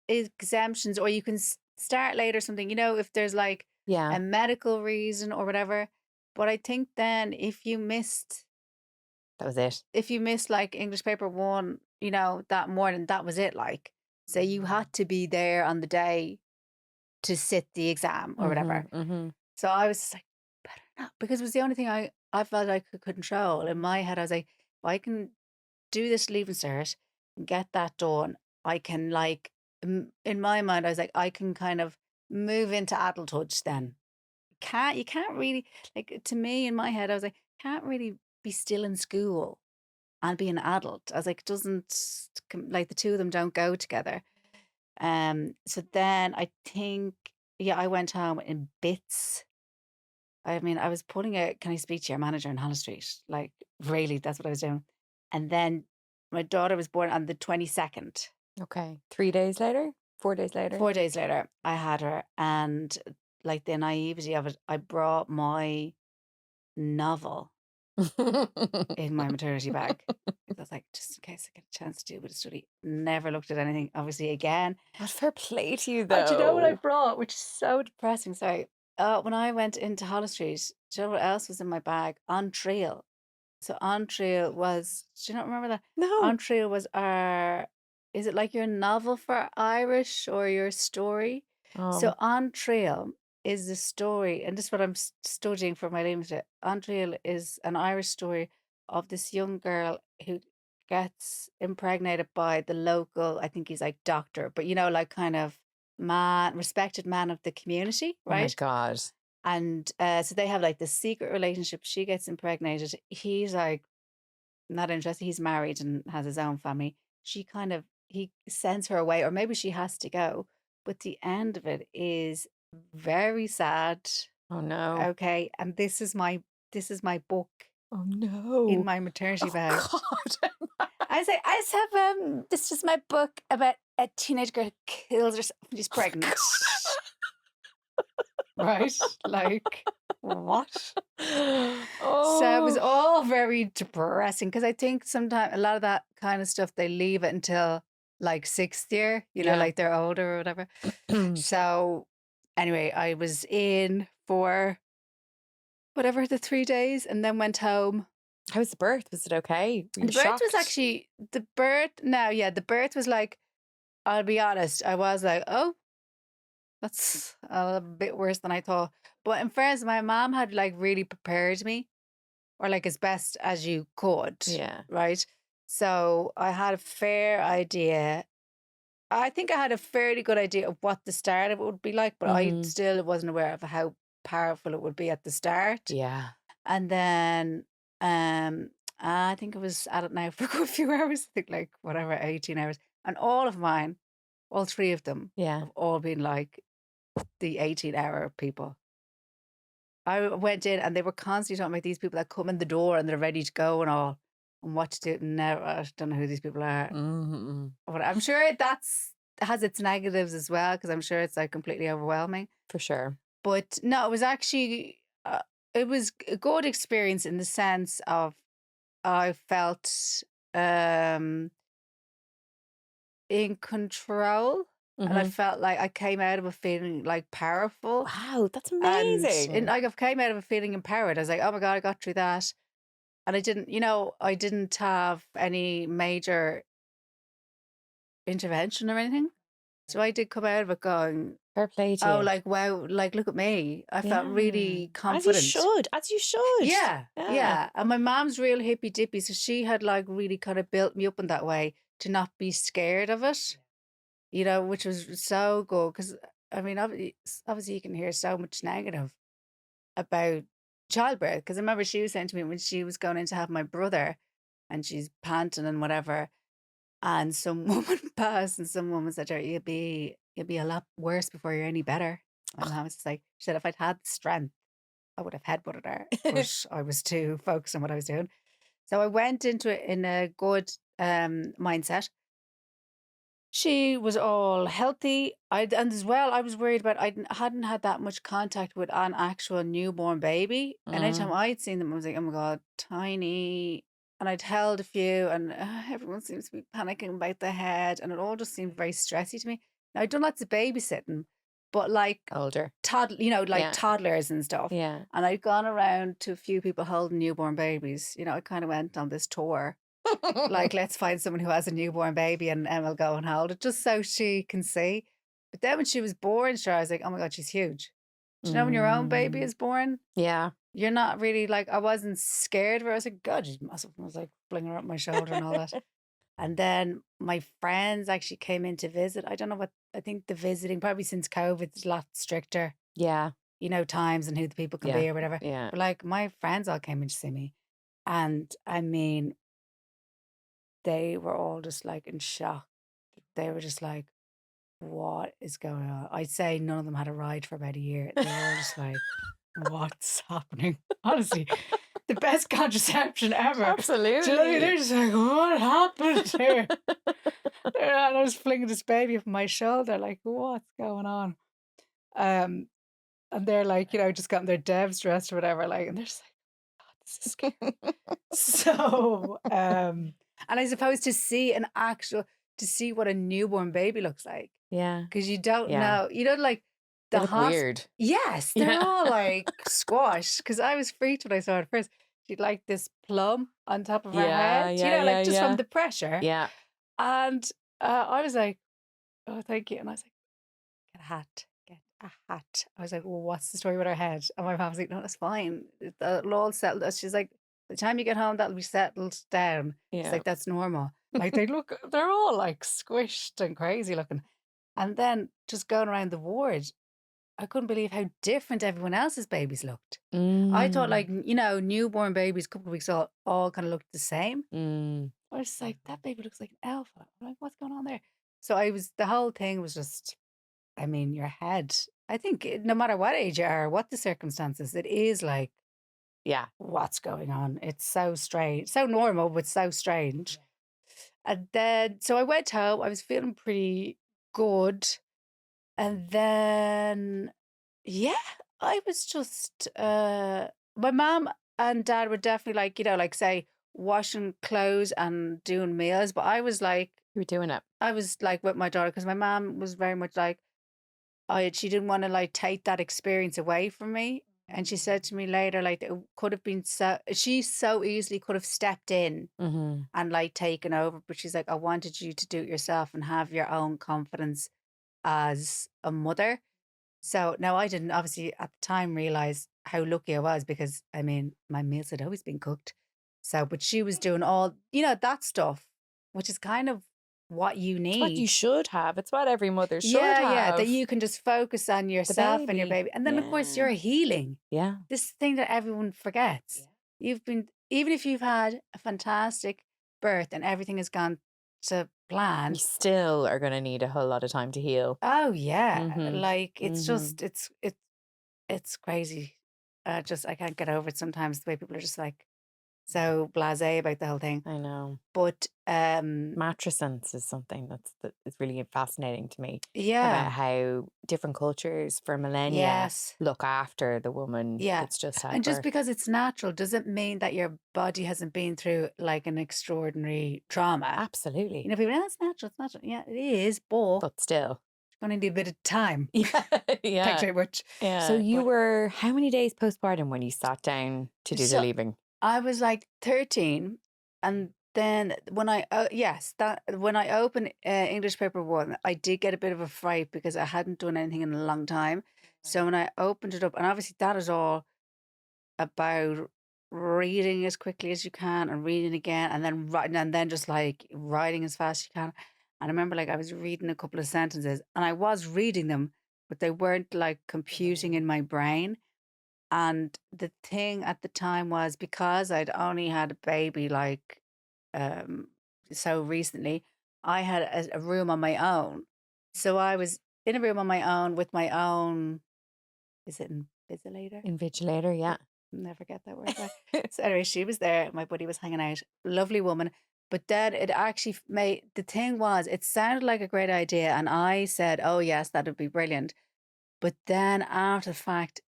exemptions, or you can start late or something, if there's like Yeah. a medical reason or whatever. But I think then That was it. if you missed like English paper one, that morning, that was it. Like, so you had to be there on the day to sit the exam or whatever. Mm-hmm. Mm-hmm. So I was just like, better not, because it was the only thing I felt I could control. In my head, I was like, if I can do this leaving cert and get that done, I can like, in my mind, I was like, I can kind of move into adulthood then. You can't really, like, to me, in my head, I was like, can't really be still in school and be an adult. I was like, it doesn't, like, the two of them don't go together. So then I think, yeah, I went home in bits. I mean, I was putting can I speak to your manager in Hollis Street? Like, really, that's what I was doing. And then my daughter was born on the 22nd. Okay. 3 days later? 4 days later? 4 days later, I had her. And like the naivety of it, I brought my novel in my maternity bag. I was like, just in case I get a chance to do a bit of study. Never looked at anything, obviously, again. What fair play to you, Do you know what I though? brought? Which is so depressing. Sorry. When I went into Hollis Street, do you know what else was in my bag? On Trail. So On Trail was, do you not remember that? On No. Trail was is it like your novel for Irish or your story? So Oh On Trail is the story, and this is what I'm studying for my limited. On Trail is an Irish story of this young girl who gets impregnated by the local, I think he's like doctor, but like kind of respected man of the community, oh my right? God. And so they have like this secret relationship. She gets impregnated. He's like not interested. He's married and has his own family. He sends her away, or maybe she has to go. But the end of it is very sad. Oh no. Okay, and this is my book Oh in no. my maternity Oh bag. God. I just have this is my book about a teenage girl who kills herself when she's pregnant. Right? Like, what? So it was Oh. all very depressing, because I think sometimes a lot of that kind of stuff, they leave it until like sixth year, Yeah. like they're older or whatever. So Anyway, I was in for whatever the 3 days and then went home. How was the birth? Was it okay? Were you The birth was shocked? actually the birth. No, yeah, the birth was like. I'll be honest. I was like, oh, that's a bit worse than I thought. But in fairness, my mom had like really prepared me, or like as best as you could, Yeah. right? So I had a fair idea. I think I had a fairly good idea of what the start of it would be like, but I Mm-hmm. still wasn't aware of how powerful it would be at the start. Yeah. And then um I think I was at it now for a good few hours, I think like whatever, 18 hours. And all of mine, all three of them, Yeah. have all been like the 18-hour people. I went in and they were constantly talking about these people that come in the door and they're ready to go and all and what to do. Never, I don't know who these people are. Mm-hmm. But I'm sure that's has its negatives as well because I'm sure it's like completely overwhelming. For sure. But no, it was actually it was a good experience in the sense of I felt um in control and I Mm-hmm. felt like I came out of it feeling like powerful. Wow, that's And amazing. like I've came out of it feeling empowered. I was like, oh my God, I got through that. And I didn't, I didn't have any major intervention or anything. So I did come out of it going, Fair play to oh, you. like, wow, like, look at me. I felt Yeah. really As you confident. should. As you should. Yeah. Yeah. Yeah. And my mom's real hippy dippy. So she had like really kind of built me up in that way to not be scared of it, which was so good. Because I mean, obviously, you can hear so much negative about childbirth. Because I remember she was saying to me when she was going in to have my brother and she's panting and whatever. And some woman passed and some woman said to her, you'll be a lot worse before you're any better. My mom was just like, she said, if I'd had the strength, I would have headbutted her. But I was too focused on what I was doing. So I went into it in a good mindset. She was all healthy. And as well, I was worried about hadn't had that much contact with an actual newborn baby. And anytime Mm. I'd seen them, I was like, oh my God, tiny. And I'd held a few, and everyone seems to be panicking about the head. And it all just seemed very stressy to me. Now, I'd done lots of babysitting, but like Older. like Yeah. toddlers and stuff. Yeah. And I'd gone around to a few people holding newborn babies. I kind of went on this tour like, let's find someone who has a newborn baby and Emma will go and hold it just so she can see. But then when she was born, sure, I was like, oh my God, she's huge. Do you know when your own baby Mm. is born, Yeah. you're not really like, I wasn't scared of her. I was like, God, she's massive. I was like, flinging her up my shoulder and all that. And then my friends actually came in to visit. I don't know what, I think the visiting, probably since COVID, is a lot stricter, Yeah. times and who the people can Yeah. be or whatever. Yeah. But like my friends all came in to see me. And I mean, they were all just like in shock. They were just like, what is going on? I'd say none of them had a ride for about a year. They were all just like, what's happening? Honestly, the best contraception ever. Do you know what I mean? They're Absolutely. just like, what happened here? And I was flinging this baby up my shoulder, like, what's going on? Um, and they're like, just gotten their devs dressed or whatever, like, and they're just like, God, this is scary. So, and I suppose to see what a newborn baby looks like, Yeah. because you don't Yeah. know, like They the look hosp. weird. Yes, they're Yeah. all like squashed. Because I was freaked when I saw it first. She'd like this plum on top of her Yeah. head, Yeah. like Yeah. just from Yeah. the pressure. Yeah. And I was like, oh, thank you. And I was like, get a hat, get a hat. I was like, well, what's the story with her head? And my mom was like, no, that's fine. It'll all settle. She's like, by the time you get home, that'll be settled down. She's Yeah. like, that's normal. Like they're all like squished and crazy looking. And then just going around the ward, I couldn't believe how different everyone else's babies looked. I thought like, Mm. newborn babies, a couple of weeks old, all kind of looked the same. Mm. I was just like, that baby looks like an elf. I'm like, what's going on there? So the whole thing was just, I mean, your head. I think no matter what age you are, what the circumstances, it is like, Yeah. what's going on? It's so strange, so normal, but so strange. And then, so I went home. I was feeling pretty good. And then, yeah, I was just, my mom and dad were definitely like, like say, washing clothes and doing meals. But I was like, You were doing it. I was like with my daughter because my mom was very much like, she didn't want to like take that experience away from me. And she said to me later, like it could have been she so easily could have stepped in Mm-hmm. and like taken over, but she's like, I wanted you to do it yourself and have your own confidence as a mother. So now I didn't obviously at the time realize how lucky I was because I mean my meals had always been cooked. So, but she was doing all, that stuff, which is kind of what you It's what you need. should have. It's what every mother should Yeah, yeah, that have. you can just focus on The yourself and your baby. baby. And then, of course, Yeah. you're healing. Yeah. This thing that everyone forgets. Even if you've had a fantastic birth and everything has gone to You plan, still are going to need a whole lot of time to heal. oh yeah, Mm-hmm. like it's Mm-hmm. just it's crazy. Just I can't get over it sometimes the way people are just like so blasé about the whole thing. I know. But Matrescence is something that is really fascinating to me yeah, about how different cultures for millennia yes. look after the woman Yeah. that's just had And just birth. because it's natural doesn't mean that your body hasn't been through like an extraordinary trauma. Absolutely. People, oh, it's natural, it's natural. Yeah, it is, but But still. you're going to need a bit of time. Yeah. Thanks Yeah. very much. So you But were how many days postpartum when you sat down to do the so leaving? I was like 13, and then when when I opened English paper one, I did get a bit of a fright because I hadn't done anything in a long time. So when I opened it up, and obviously that is all about reading as quickly as you can and reading again and then writing and then just like writing as fast as you can. And I remember like I was reading a couple of sentences and I was reading them, but they weren't like computing in my brain. And the thing at the time was because I'd only had a baby like um so recently, I had a room on my own. So I was in a room on my own with my own, is it invigilator? Invigilator, yeah. Never get that word back. So anyway, she was there. My buddy was hanging out. Lovely woman. But then it actually made the thing was it sounded like a great idea, and I said, "Oh yes, that would be brilliant." But then after the fact,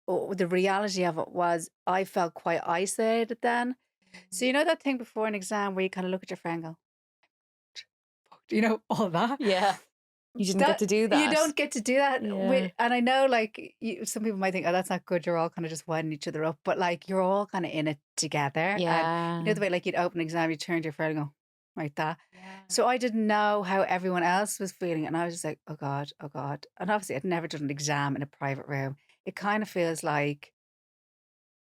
the reality of it was I felt quite isolated then. So you know that thing before an exam where you kind of look at your friend and go, all that. Yeah. You didn't get That to do you that. don't get to do that Yeah. and I know like some people might think, oh, that's not good. You're all kind of just winding each other up, but like you're all kind of in it together. And you know Yeah. the way like you'd open an exam, you turn to your friend and go like that. Yeah. So I didn't know how everyone else was feeling, and I was just like, oh God, oh God. And obviously, I'd never done an exam in a private room. It kind of feels like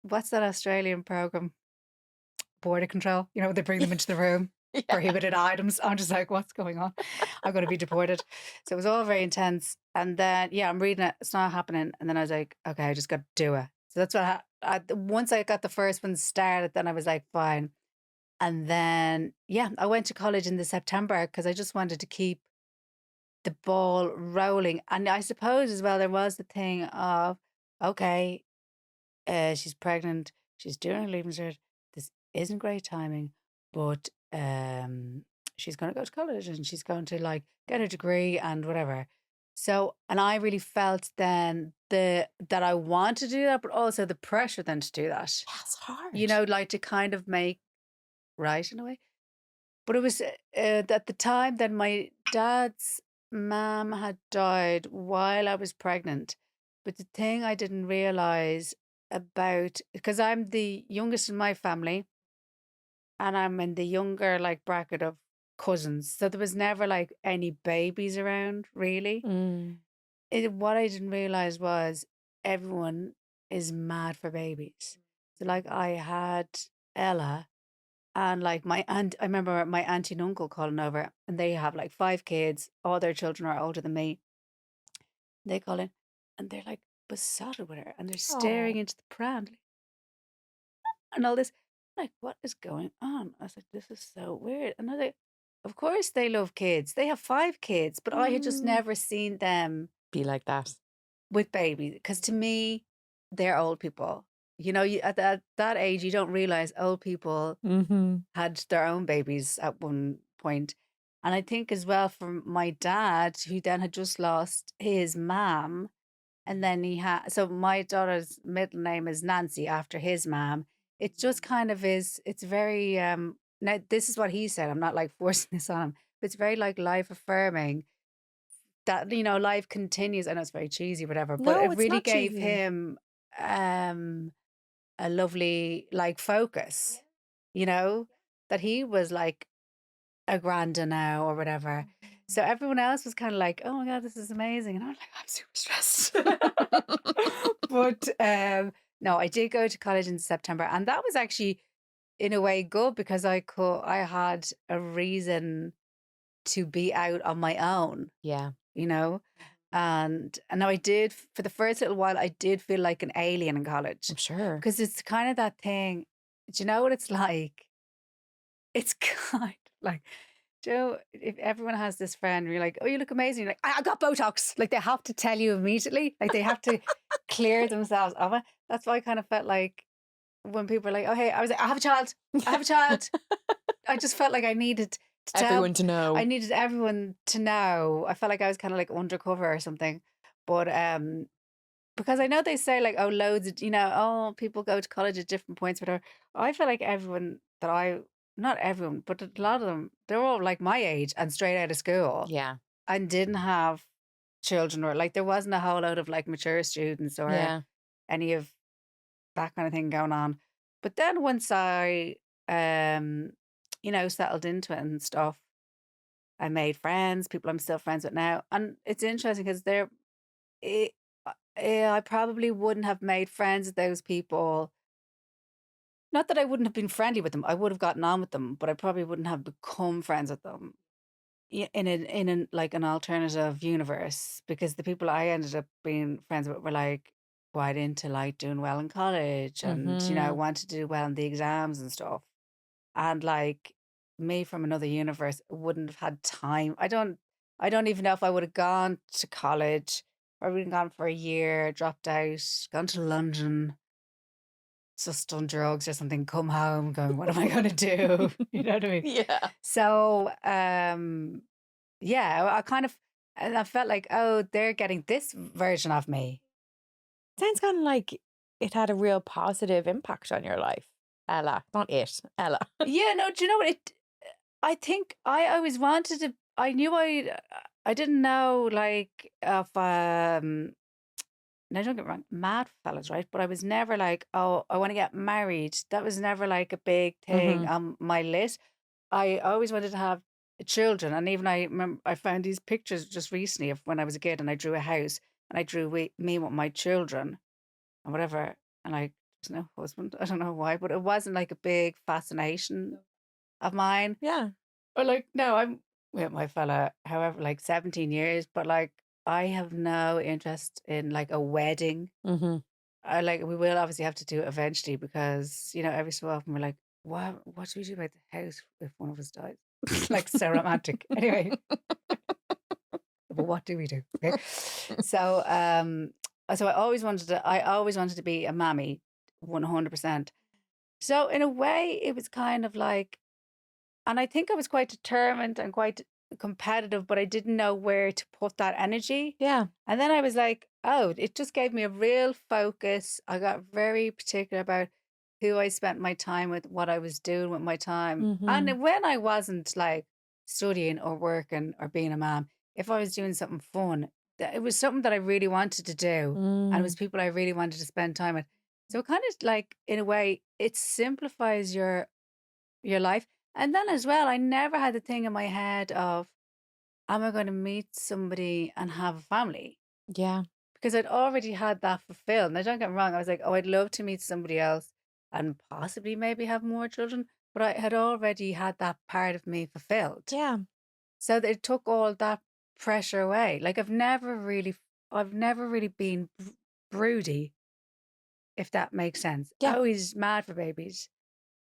what's that Australian program? Border control. They bring them into the room, Yeah. prohibited items. I'm just like, what's going on? I'm going to be deported. So it was all very intense. And then, yeah, I'm reading it. It's not happening. And then I was like, okay, I just got to do it. So that's what once I got the first one started, then I was like, fine. And then, yeah, I went to college in the September because I just wanted to keep the ball rolling. And I suppose as well, there was the thing of, okay, she's pregnant. She's doing her leaving cert. This isn't great timing, but she's going to go to college and she's going to like get a degree and whatever. So, and I really felt then that I want to do that, but also the pressure then to do that. Yeah, it's hard. Like to kind of make right in a way. But it was at the time that my dad's mom had died while I was pregnant. But the thing I didn't realize about, because I'm the youngest in my family and I'm in the younger like bracket of cousins. So there was never like any babies around really. Mm. What I didn't realize was everyone is mad for babies. So like I had Ella and like my aunt, I remember my auntie and uncle calling over, and they have like 5 kids. All their children are older than me. They call in, and they're like besotted with her, and they're staring Oh. into the pram and all this. Like, what is going on? I was like, this is so weird. And I was like, of course they love kids. They have 5 kids, but I had just Mm. never seen them Be like that. with babies because to me, they're old people. At that age, you don't realize old people Mm-hmm. had their own babies at one point. And I think as well for my dad, who then had just lost his mom, and then he had, so my daughter's middle name is Nancy after his mom. It just kind of is, it's very, now this is what he said. I'm not like forcing this on him, but it's very like life affirming that, life continues. I know it's very cheesy, whatever, but No, it it's really not gave cheesy. him a lovely like focus, you know, that he was like a granda now or whatever. So everyone else was kind of like, oh my God, this is amazing. And I'm like, I'm super stressed. But no, I did go to college in September, and that was actually in a way good because I had a reason to be out on my own, Yeah, you know? And now I did, for the first little while, I did feel like an alien in college I'm sure. because it's kind of that thing. Do you know what it's like? It's kind of like, Joe, if everyone has this friend, and you're like, oh, you look amazing. You're like, I got Botox. Like they have to tell you immediately. Like they have to clear themselves of it. That's why I kind of felt like when people are like, oh, hey, I was like, I have a child. I have a child. I just felt like I needed to tell, Everyone to I know. needed everyone to know. I felt like I was kind of like undercover or something. But because I know they say like, oh, loads of, oh, people go to college at different points, whatever. I feel like everyone that not everyone, but a lot of them, they're all like my age and straight out of school Yeah, and didn't have children, or like there wasn't a whole load of like mature students or yeah. any of that kind of thing going on. But then once I, settled into it and stuff, I made friends, people I'm still friends with now. And it's interesting because it, I probably wouldn't have made friends with those people. Not that I wouldn't have been friendly with them. I would have gotten on with them, but I probably wouldn't have become friends with them in like an alternative universe, because the people I ended up being friends with were like quite into like doing well in college and Mm-hmm. wanted to do well in the exams and stuff. And like me from another universe wouldn't have had time. I don't even know if I would have gone to college, or been gone for a year, dropped out, gone to London, just done drugs or something, come home going, what am I gonna do? You know what I mean? Yeah. So yeah, I kind of, and I felt like, oh, they're getting this version of me. Sounds kind of like it had a real positive impact on your life. Ella, not it, Ella. Yeah, no, do you know what I think I always wanted to. I knew I didn't know like of now don't get me wrong, mad fellas, right? But I was never like, oh, I want to get married. That was never like a big thing Mm-hmm. on my list. I always wanted to have children, and even I remember I found these pictures just recently of when I was a kid, and I drew a house, and I drew me with my children and whatever, and like there's no husband. I don't know why, but it wasn't like a big fascination of mine. Yeah. Or like, no, I'm with my fella, however, like 17 years, but like I have no interest in like a wedding. Mm-hmm. I like, we will obviously have to do it eventually because, every so often we're like, what do we do about the house if one of us dies? Like so romantic. Anyway, but what do we do? Okay. So I always wanted to be a mammy, 100%. So in a way it was kind of like, and I think I was quite determined and quite competitive, but I didn't know where to put that energy. Yeah. And then I was like, oh, it just gave me a real focus. I got very particular about who I spent my time with, what I was doing with my time. Mm-hmm. And when I wasn't like studying or working or being a mom, if I was doing something fun, it was something that I really wanted to do. And it was Mm. people I really wanted to spend time with. So it kind of like, in a way, it simplifies your life. And then as well, I never had the thing in my head of, am I going to meet somebody and have a family? Yeah. Because I'd already had that fulfilled. Now, don't get me wrong, I was like, oh, I'd love to meet somebody else and possibly maybe have more children. But I had already had that part of me fulfilled. Yeah. So it took all that pressure away. Like I've never really been broody, if that makes sense. Yeah. Always mad for babies.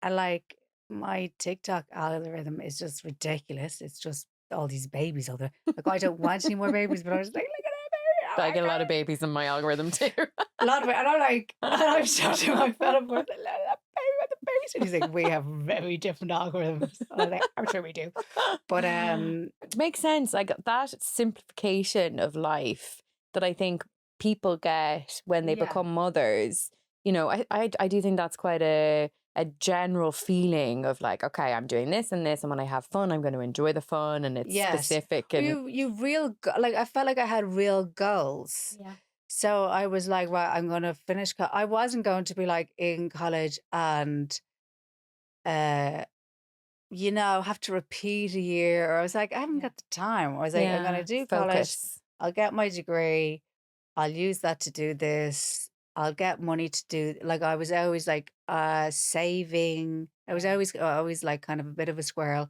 And like my TikTok algorithm is just ridiculous. It's just all these babies out there. Like I don't want any more babies, but I was like, look at that baby. Oh I my get a lot of God. babies in my algorithm too. A lot of it. And I'm like, and I'm shouting my fellow boy, that baby with the babies. And he's like, we have very different algorithms. And I'm like, I'm sure we do. But It makes sense. Like that simplification of life that I think people get when they yeah. become mothers you know, I do think that's quite a general feeling of like, okay, I'm doing this and this, and when I have fun, I'm going to enjoy the fun, and it's Yes. specific Well, and like, I felt like I had real goals. yeah, So I was like, right, I'm going to finish. I wasn't going to be like in college and, uh, have to repeat a year. Or I was like, I haven't yeah, got the time. I was like, I'm going to yeah, do college. focus. I'll get my degree. I'll use that to do this. I'll get money to do, like, I was always like, saving. I was Yeah. always like kind of a bit of a squirrel.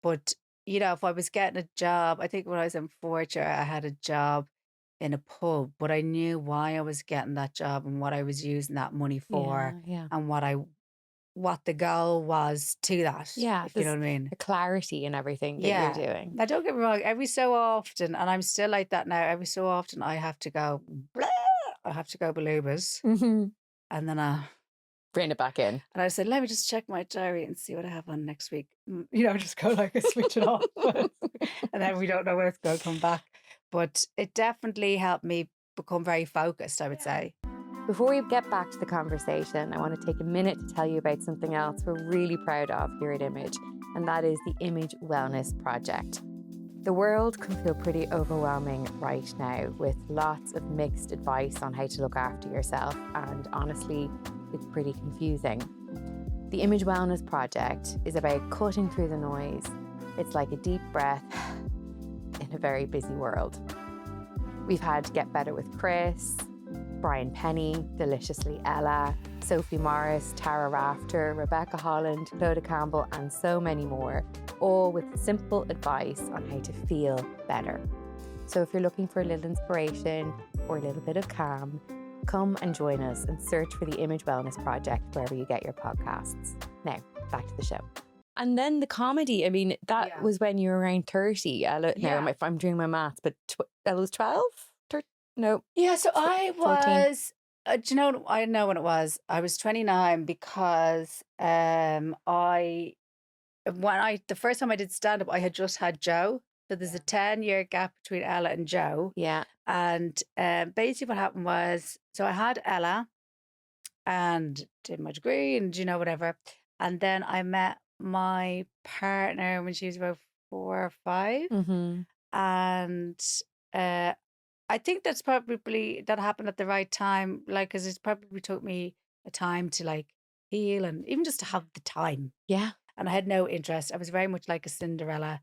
But, if I was getting a job, I think when I was in fourth year, I had a job in a pub, but I knew why I was getting that job and what I was using that money for Yeah, yeah. and what the goal was to that, Yeah, if you know there's what I mean. a clarity in everything that you're Yeah. doing. Now don't get me wrong, every so often, and I'm still like that now, every so often I have to go, "Blah," I have to go baloobas, Mhm. and then Bring it back in. and I said, let me just check my diary and see what I have on next week. Just go like a switch it off. And then we don't know when it's going to come back. But it definitely helped me become very focused, I would say. Before we get back to the conversation, I want to take a minute to tell you about something else we're really proud of here at Image, and that is the Image Wellness Project. The world can feel pretty overwhelming right now with lots of mixed advice on how to look after yourself, and honestly, it's pretty confusing. The Image Wellness Project is about cutting through the noise. It's like a deep breath in a very busy world. We've had Get Better with Chris, Brian Penny, Deliciously Ella, Sophie Morris, Tara Rafter, Rebecca Holland, Clodagh Campbell, and so many more, all with simple advice on how to feel better. So if you're looking for a little inspiration or a little bit of calm, come and join us and search for the Image Wellness Project wherever you get your podcasts. Now, back to the show. And then the comedy, I mean, that was when you were around 30. Ella, now, if I'm doing my maths, but Ella was 12? No. Yeah, so I 14. was, do you know, I know when it was. I was 29 because the first time I did stand up, I had just had Joe. So there's a 10-year gap between Ella and Joe. Yeah. And basically what happened was, so I had Ella and did my degree and, whatever. And then I met my partner when she was about 4 or 5. Mm-hmm. And uh, I think that happened at the right time, like, because it probably took me a time to like heal and even just to have the time. Yeah. And I had no interest. I was very much like a Cinderella.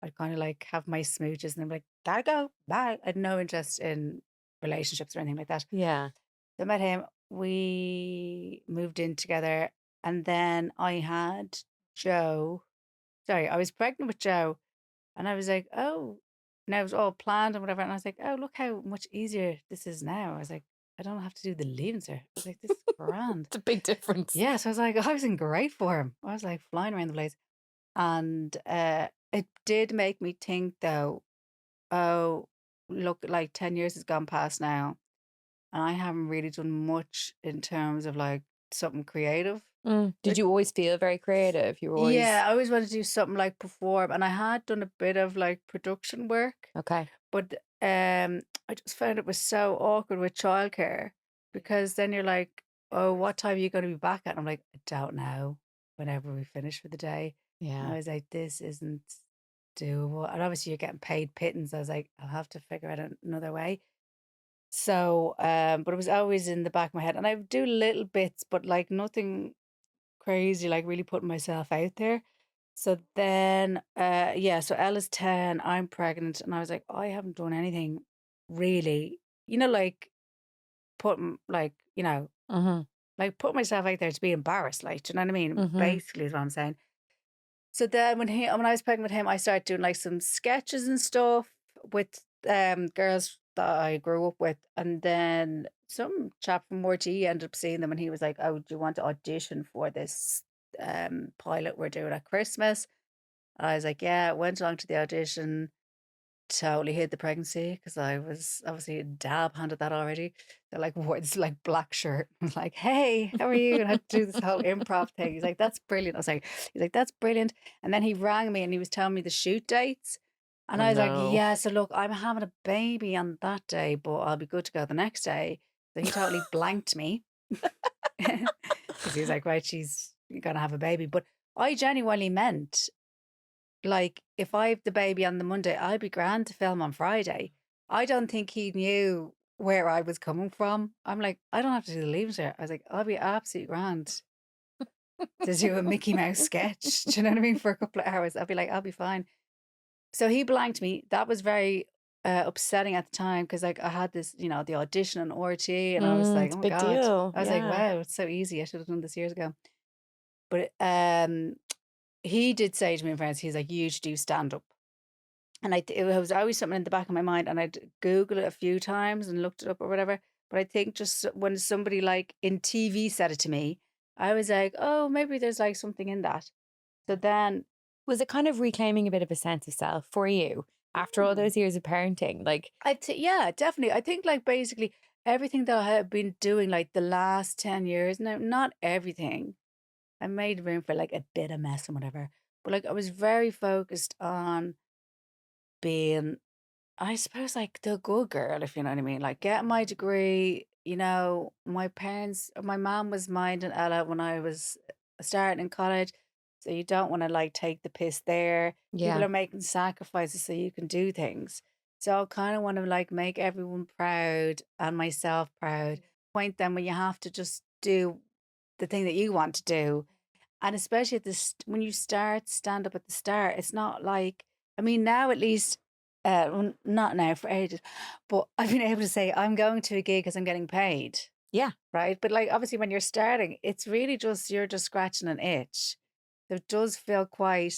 I'd kind of like have my smooches and I'm like, gotta go, bye. I had no interest in relationships or anything like that. Yeah. So I met him. We moved in together. And then I had Joe. Sorry, I was pregnant with Joe. And I was like, oh, and it was all planned and whatever. And I was like, oh, look how much easier this is now. I was like, I don't have to do the Leaving Cert. I was like, this is grand. It's a big difference. Yeah. So I was like, I was in great form. I was like flying around the place. And it did make me think though, oh, look, like 10 years has gone past now. And I haven't really done much in terms of like something creative. Did you always feel very creative? You were always... Yeah, I always wanted to do something like perform, and I had done a bit of like production work, Okay. but I just found it was so awkward with childcare because then you're like, oh, what time are you going to be back at? And I'm like, I don't know. Whenever we finish for the day, and Yeah. I was like, this isn't doable. And obviously, you're getting paid pittance. I was like, I'll have to figure out another way. So, but it was always in the back of my head, and I would do little bits, but like nothing crazy, like really putting myself out there. So then, yeah, so Ella's 10, I'm pregnant, and I was like, I haven't done anything really, like putting, like, Mm-hmm. like put myself out there to be embarrassed, like, do you know what I mean? Mm-hmm. Basically, is what I'm saying. So then when I was pregnant with him, I started doing like some sketches and stuff with girls that I grew up with. And then some chap from RTE ended up seeing them and he was like, oh, do you want to audition for this pilot we're doing at Christmas? And I was like, yeah, went along to the audition, totally hid the pregnancy because I was obviously dab handed that already. They're like, wore this like black shirt. I was like, hey, how are you? And I had to do this whole improv thing. He's like, that's brilliant. I was like, he's like, that's brilliant. And then he rang me and he was telling me the shoot dates. And Oh I was like, no. yeah, so look, I'm having a baby on that day, but I'll be good to go the next day. So he totally blanked me. Because he was like, right, she's going to have a baby. But I genuinely meant, like, if I have the baby on the Monday, I'd be grand to film on Friday. I don't think he knew where I was coming from. I'm like, I don't have to do the Leaving Cert. I was like, I'll be absolutely grand to do a Mickey Mouse sketch. Do you know what I mean? For a couple of hours. I'll be like, I'll be fine. So he blanked me. That was very upsetting at the time because, like, I had this, the audition on RT, and I was like, It's oh a my big God. deal. I was like, Yeah. wow, it's so easy. I should have done this years ago. But he did say to me in France, he's like, you should do stand up. And it was always something in the back of my mind, and I'd Google it a few times and looked it up or whatever. But I think just when somebody like in TV said it to me, I was like, oh, maybe there's like something in that. So then, Was it kind of reclaiming a bit of a sense of self for you after all those years of parenting? Like, yeah, definitely. I think like basically everything that I have been doing like the last 10 years, now, not everything. I made room for like a bit of mess and whatever. But like I was very focused on being, I suppose, like the good girl, if you know what I mean. Like getting my degree, my mom was minding Ella when I was starting in college. So you don't want to like take the piss there. People yeah. are making sacrifices so you can do things. So I kind of want to like make everyone proud and myself proud. Point them when you have to just do the thing that you want to do. And especially when you start stand up at the start, it's not like, I mean, now at least, well, not now for ages, but I've been able to say I'm going to a gig because I'm getting paid, Yeah. right? But like, obviously, when you're starting, it's really just you're just scratching an itch. So it does feel quite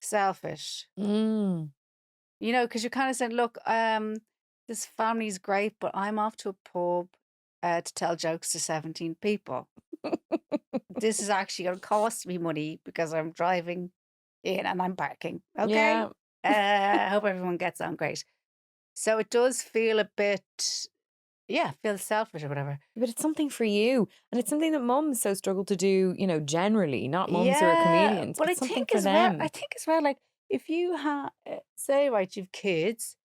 selfish, Mm. because you're kind of saying, look, this family's great, but I'm off to a pub to tell jokes to 17 people. This is actually going to cost me money because I'm driving in and I'm parking. Okay. Yeah. I hope everyone gets on great. So it does feel a bit, yeah, feel selfish or whatever. But it's something for you. And it's something that mums so struggle to do, generally, not mums who are Yeah. comedians, But but something for I them. think as well, like if you have, say, right, you've kids,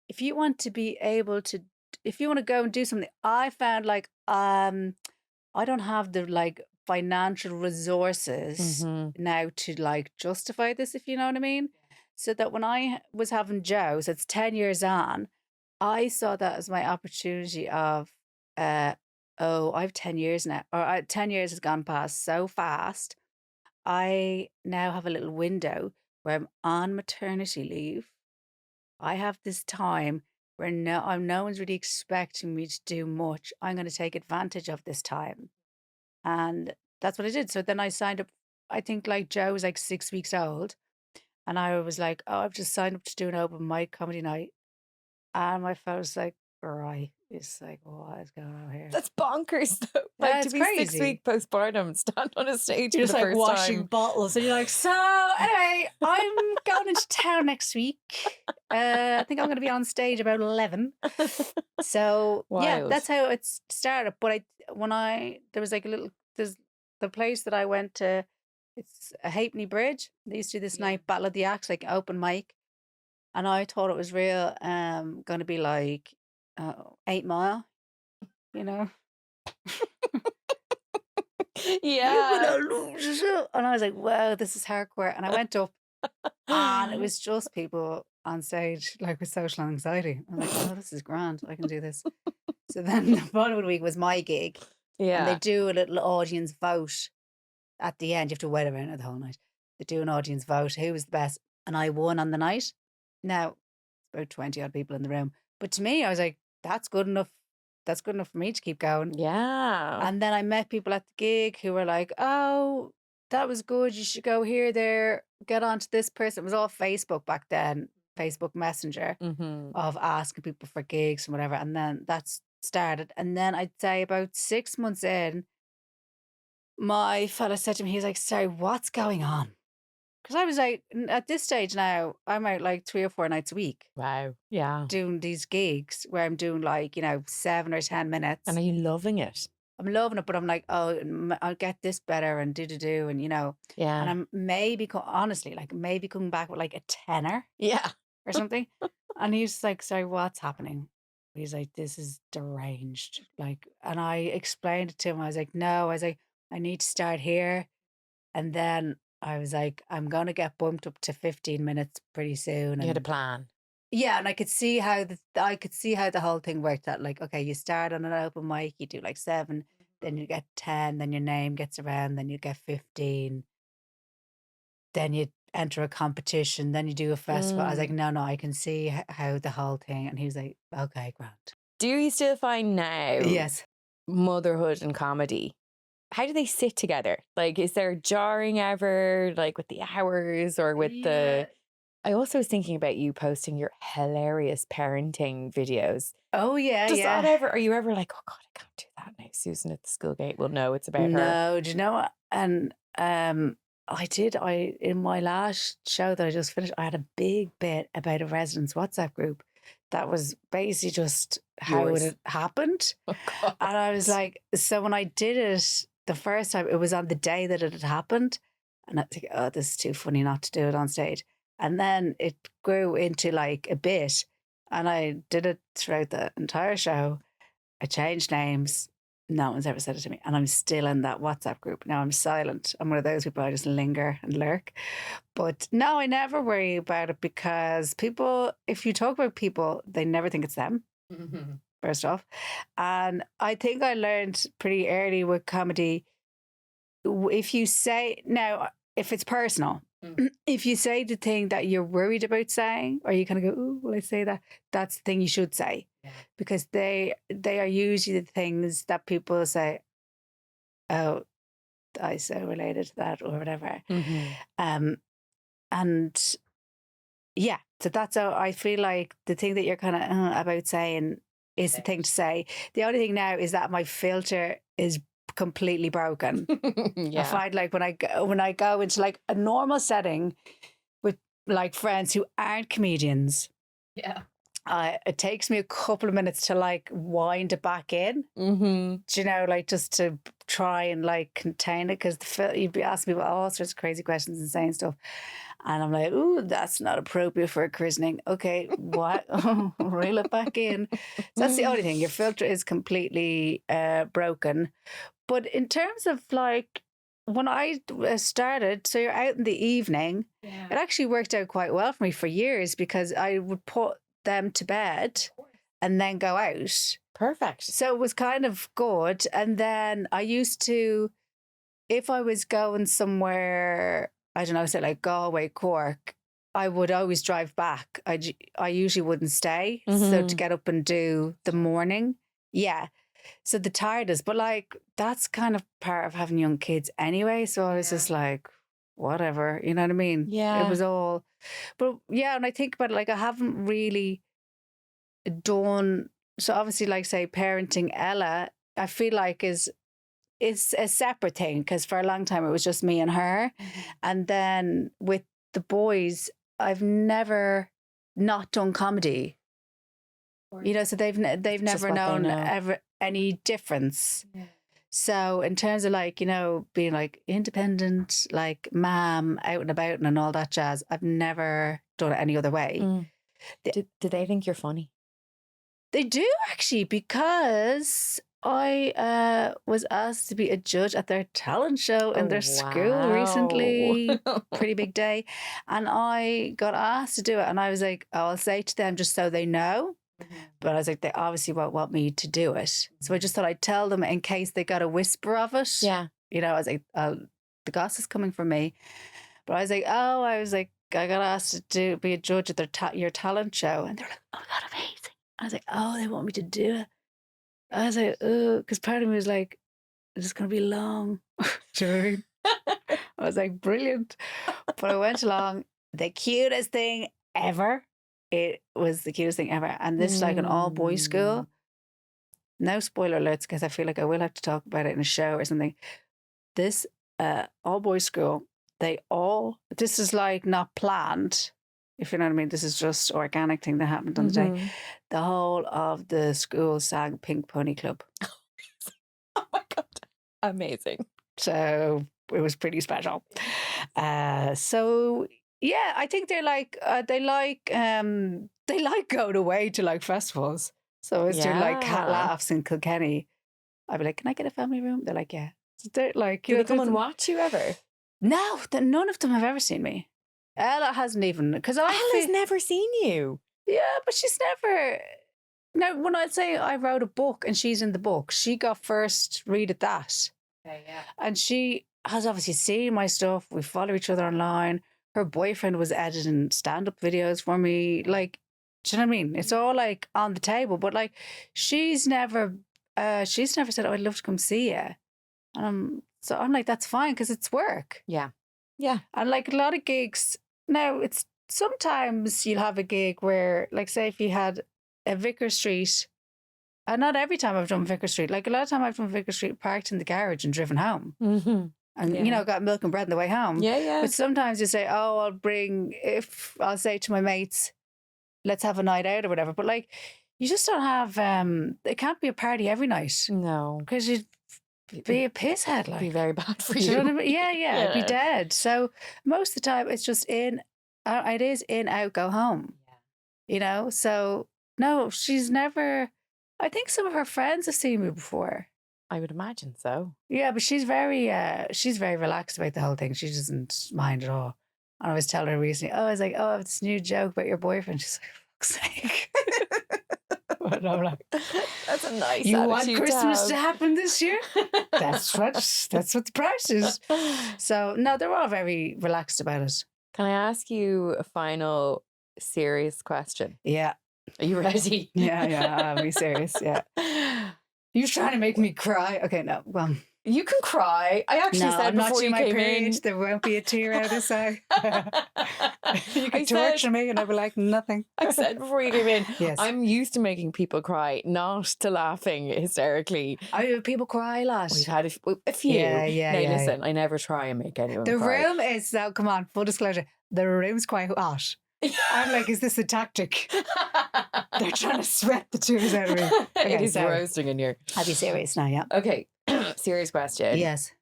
if you want to be able to, if you want to go and do something, I found like, I don't have the like financial resources Hmm. now to like justify this, if you know what I mean. So that when I was having Joe, so it's 10 years on, I saw that as my opportunity of, uh, oh, I've 10 years now, or 10 years has gone past so fast. I now have a little window where I'm on maternity leave. I have this time where no one's really expecting me to do much. I'm going to take advantage of this time. And that's what I did. So then I signed up. I think like Joe was like 6 weeks old. And I was like, oh, I've just signed up to do an open mic comedy night. And my phone was like, right. It's like, what is going on here? That's bonkers, though. Like Yeah, to it's be 6 week crazy. postpartum, stand on a stage You're for just the like first washing time. bottles. And you're like, so anyway, I'm going into town next week. I think I'm going to be on stage about 11. So yeah, Wild. that's how it started. But there was like there's the place that I went to, it's a Halfpenny Bridge. They used to do this night Battle of the Axe, like open mic. And I thought it was real, going to be like 8 Mile, you know, you're Yeah. gonna lose. And I was like, wow, this is hardcore. And I went up and it was just people on stage, like with social anxiety. I'm like, oh, this is grand. I can do this. So then the following week was my gig. And they Yeah. do a little audience vote at the end. You have to wait around it the whole night. They do an audience vote. Who was the best? And I won on the night. Now, about 20 odd people in the room. But to me, I was like, that's good enough. That's good enough for me to keep going. Yeah. And then I met people at the gig who were like, oh, that was good. You should go here, there, get on to this person. It was all Facebook back then, Facebook Messenger, Hmm. of asking people for gigs and whatever. And then that's started. And then I'd say about 6 months in, my fella said to me, he's like, sorry, what's going on? Because I was like, at this stage now, I'm out like 3 or 4 nights a week Wow. Yeah. doing these gigs where I'm doing like, 7 or 10 minutes. And are you loving it? I'm loving it, but I'm like, oh, I'll get this better and do. And Yeah. I'm maybe, honestly, like maybe coming back with like a tenner Yeah. or something. And he's like, sorry, what's happening? He's like, this is deranged. Like, and I explained it to him. I was like, no, I was like, I need to start here. And then I was like, I'm going to get bumped up to 15 minutes pretty soon. You had a And plan. yeah, and I could see how the whole thing worked out. Like, okay, you start on an open mic, you do like 7, then you get 10, then your name gets around, then you get 15, then you enter a competition, then you do a festival. I was like, no, I can see how the whole thing. And he was like, okay, grand. Do you still find now Yes. motherhood and comedy, how do they sit together? Like, is there jarring ever, like with the hours or with the... I also was thinking about you posting your hilarious parenting videos. Oh, yeah, Does yeah. that ever, are you ever like, oh God, I can't do that now. Susan at the school gate will know it's about her. No, do you know what? And in my last show that I just finished, I had a big bit about a residents WhatsApp group that was basically just how it had happened. Oh God. And I was like, so when I did it the first time, it was on the day that it had happened. And I was like, oh, this is too funny not to do it on stage. And then it grew into like a bit. And I did it throughout the entire show. I changed names. No one's ever said it to me. And I'm still in that WhatsApp group. Now I'm silent. I'm one of those people, I just linger and lurk. But no, I never worry about it because people, if you talk about people, they never think it's them, first off. And I think I learned pretty early with comedy, if you say, now, if it's personal, if you say the thing that you're worried about saying, or you kind of go, "Ooh, will I say that?" That's the thing you should say, because they are usually the things that people say, "Oh, I so related to that," or whatever. And yeah, so that's how I feel like the thing that you're kind of about saying is the thing to say. The only thing now is that my filter is completely broken. I find like when I go into like a normal setting with like friends who aren't comedians, it takes me a couple of minutes to like wind it back in. Do you know, like just to try and like contain it, because you'd be asking people all sorts of crazy questions and saying stuff, and I'm like, ooh, that's not appropriate for a christening. Okay, what? Reel it back in. So that's the only thing. Your filter is completely broken. But in terms of like when I started, so you're out in the evening, it actually worked out quite well for me for years, because I would put them to bed and then go out. Perfect. So it was kind of good. And then I used to, if I was going somewhere, I don't know, say like Galway, Cork, I would always drive back. I usually wouldn't stay. So to get up and do the morning. Yeah. So the tiredness, but like that's kind of part of having young kids anyway. So I was just like, whatever, you know what I mean? Yeah. It was all, but yeah. And I think about it, like I haven't really done, so obviously like say parenting Ella, I feel like it's a separate thing, because for a long time it was just me and her. And then with the boys, I've never not done comedy. You know, so they've never known ever any difference. So in terms of like, you know, being like independent, like mom, out and about and all that jazz, I've never done it any other way. Do they think you're funny? They do actually, because I was asked to be a judge at their talent show in their school recently. Pretty big day. And I got asked to do it. And I was like, oh, I'll say to them just so they know. But I was like, they obviously won't want me to do it. So I just thought I'd tell them in case they got a whisper of it. Yeah. You know, I was like, the goss is coming from me. But I was like, I got asked to be a judge at your talent show. And they're like, oh my God, amazing. I was like, oh, they want me to do it. I was like, oh, because part of me was like, it's going to be long. Do you know what I mean? I was like, brilliant. But I went along, the cutest thing ever. It was the cutest thing ever. And this is like an all boys school. No spoiler alerts, because I feel like I will have to talk about it in a show or something. This all boys school, this is like not planned, if you know what I mean. This is just organic thing that happened on the day. The whole of the school sang Pink Pony Club. Oh my God. Amazing. So it was pretty special. So yeah, I think they like going away to like festivals. So I was doing like cat Yeah. laughs in Kilkenny. I'd be like, can I get a family room? They're like, yeah. So they're like, Do they come and watch you ever? No, none of them have ever seen me. Ella hasn't even, because Ella's never seen you. yeah, but she's never. Now, when I say I wrote a book and she's in the book, she got first read at that. Okay, yeah. And she has obviously seen my stuff. We follow each other online. Her boyfriend was editing stand-up videos for me. Like, do you know what I mean? It's all like on the table. But like, she's never said, oh, I'd love to come see you. So I'm like, that's fine because it's work. Yeah. Yeah. And like a lot of gigs, now it's sometimes you'll have a gig where, like, say if you had a Vicar Street, and not every time I've done Vicar Street, like a lot of time I've done Vicar Street parked in the garage and driven home. Mm-hmm. And, you know, got milk and bread on the way home. Yeah, yeah. But sometimes you say, oh, I'll say to my mates, let's have a night out or whatever. But like, you just don't have, it can't be a party every night. No. Because you'd be a piss head. Like. It'd be very bad for Do you you. know what I mean? Yeah, I'd be dead. So most of the time it's just it is in, out, go home. Yeah. You know? So no, she's never, I think some of her friends have seen me before. I would imagine so. Yeah, but she's very relaxed about the whole thing. She doesn't mind at all. And I was telling her recently, I was like, oh, I have this new joke about your boyfriend. She's like, fuck's sake. But I'm like, that's a nice you want attitude Christmas to to happen this year? That's what the price is. So no, they're all very relaxed about it. Can I ask you a final serious question? Yeah. Are you ready? Yeah, I'll be serious. Yeah. You're trying to make me cry. Okay, no. Well, you can cry. I actually said I'm not before you my came period. in. There won't be a tear out of this eye. You can torture me and I'll be like, nothing. I said before you came in, yes. I'm used to making people cry, not to laughing hysterically. People cry a lot. We've had a few. Yeah. Now listen, I never try and make anyone the cry. room is, now come on, full disclosure, the room's quite hot. I'm like, is this a tactic? They're trying to sweat the tears out of me. Okay, it is roasting in here. I'll be serious now, yeah. Okay, serious question. Yes.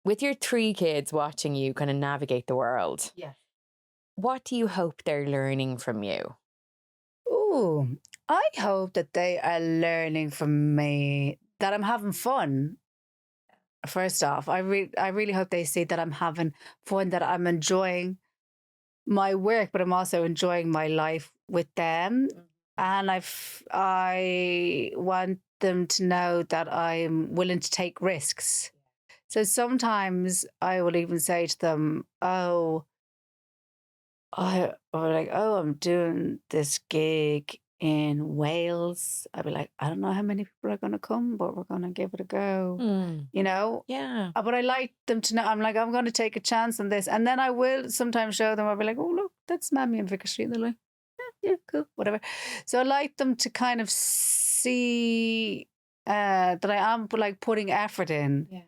With your 3 kids watching you kind of navigate the world, what do you hope they're learning from you? Ooh, I hope that they are learning from me, that I'm having fun. First off, I really hope they see that I'm having fun, that I'm enjoying my work, but I'm also enjoying my life with them. And I want them to know that I'm willing to take risks. So sometimes I will even say to them, I'm doing this gig in Wales. I'd be like, I don't know how many people are going to come, but we're going to give it a go. You know? Yeah. But I like them to know, I'm like, I'm going to take a chance on this. And then I will sometimes show them, I'll be like, oh, look, that's Mammy and Vicar Street. And they're like, yeah, cool, whatever. So I like them to kind of see that I am like putting effort in,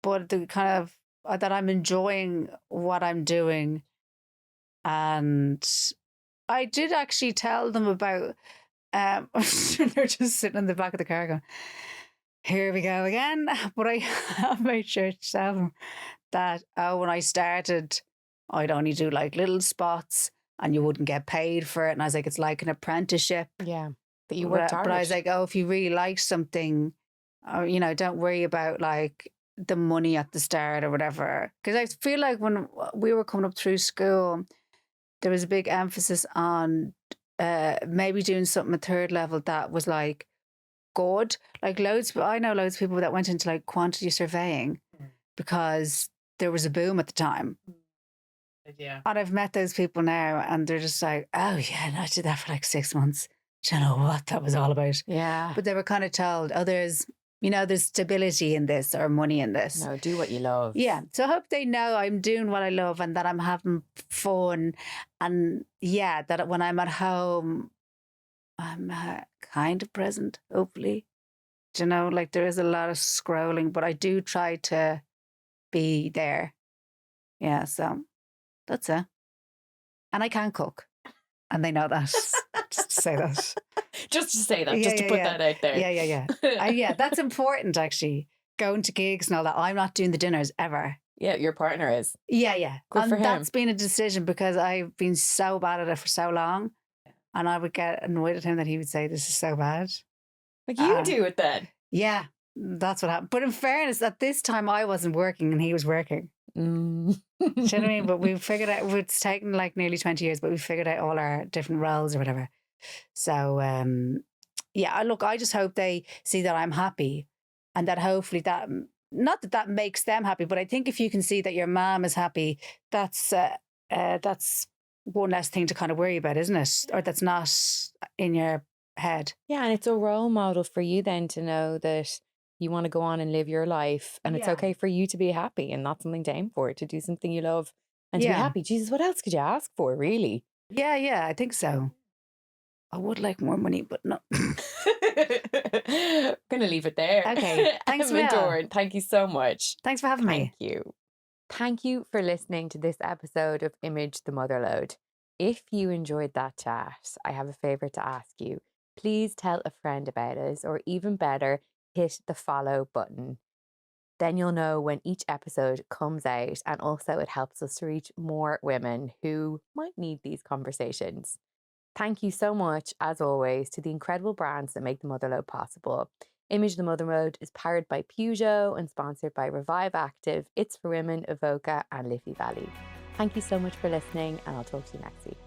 but the kind of that I'm enjoying what I'm doing. And I did actually tell them about, they're just sitting in the back of the car going, here we go again. But I made sure to tell them that when I started, I'd only do like little spots and you wouldn't get paid for it. And I was like, it's like an apprenticeship. Yeah. That you worked hard. But I was like, if you really like something, don't worry about like the money at the start or whatever. Because I feel like when we were coming up through school, there was a big emphasis on maybe doing something at 3rd level that was like good. Like I know loads of people that went into like quantity surveying because there was a boom at the time. Yeah. And I've met those people now and they're just like, oh yeah, no, I did that for like 6 months. Do you know what that was all about? Yeah. But they were kind of told, there's stability in this or money in this. No, do what you love. Yeah. So I hope they know I'm doing what I love and that I'm having fun. And yeah, that when I'm at home, I'm kind of present, hopefully. Do you know, like there is a lot of scrolling, but I do try to be there. Yeah, so that's it. And I can cook. And they know that. Just to say that. Just to say that, just to put that out there. Yeah. Yeah, that's important actually. Going to gigs and all that. I'm not doing the dinners ever. Yeah, your partner is. Yeah. Good and for him. That's been a decision because I've been so bad at it for so long. And I would get annoyed at him that he would say, this is so bad. Like, you do it then. Yeah, that's what happened. But in fairness, at this time I wasn't working and he was working. Mm. Do you know what I mean? But we figured out, it's taken like nearly 20 years, but we figured out all our different roles or whatever. So, yeah, look, I just hope they see that I'm happy and that hopefully that, not that that makes them happy, but I think if you can see that your mom is happy, that's one less thing to kind of worry about, isn't it? Or that's not in your head. Yeah, and it's a role model for you then to know that you want to go on and live your life, and it's Yeah. okay for you to be happy and not something to aim for, to do something you love and to be Yeah. happy. Jesus, what else could you ask for, really? Yeah, I think so. I would like more money, but no. We're going to leave it there. Okay. Thanks, Emma Mel. Doran, thank you so much. Thanks for having me. Thank you. Thank you for listening to this episode of Image the Motherload. If you enjoyed that chat, I have a favour to ask you. Please tell a friend about us, or even better, hit the follow button. Then you'll know when each episode comes out, and also it helps us to reach more women who might need these conversations. Thank you so much, as always, to the incredible brands that make the Motherload possible. Image the Motherload is powered by Peugeot and sponsored by Revive Active, It's for Women, Evoca and Liffey Valley. Thank you so much for listening, and I'll talk to you next week.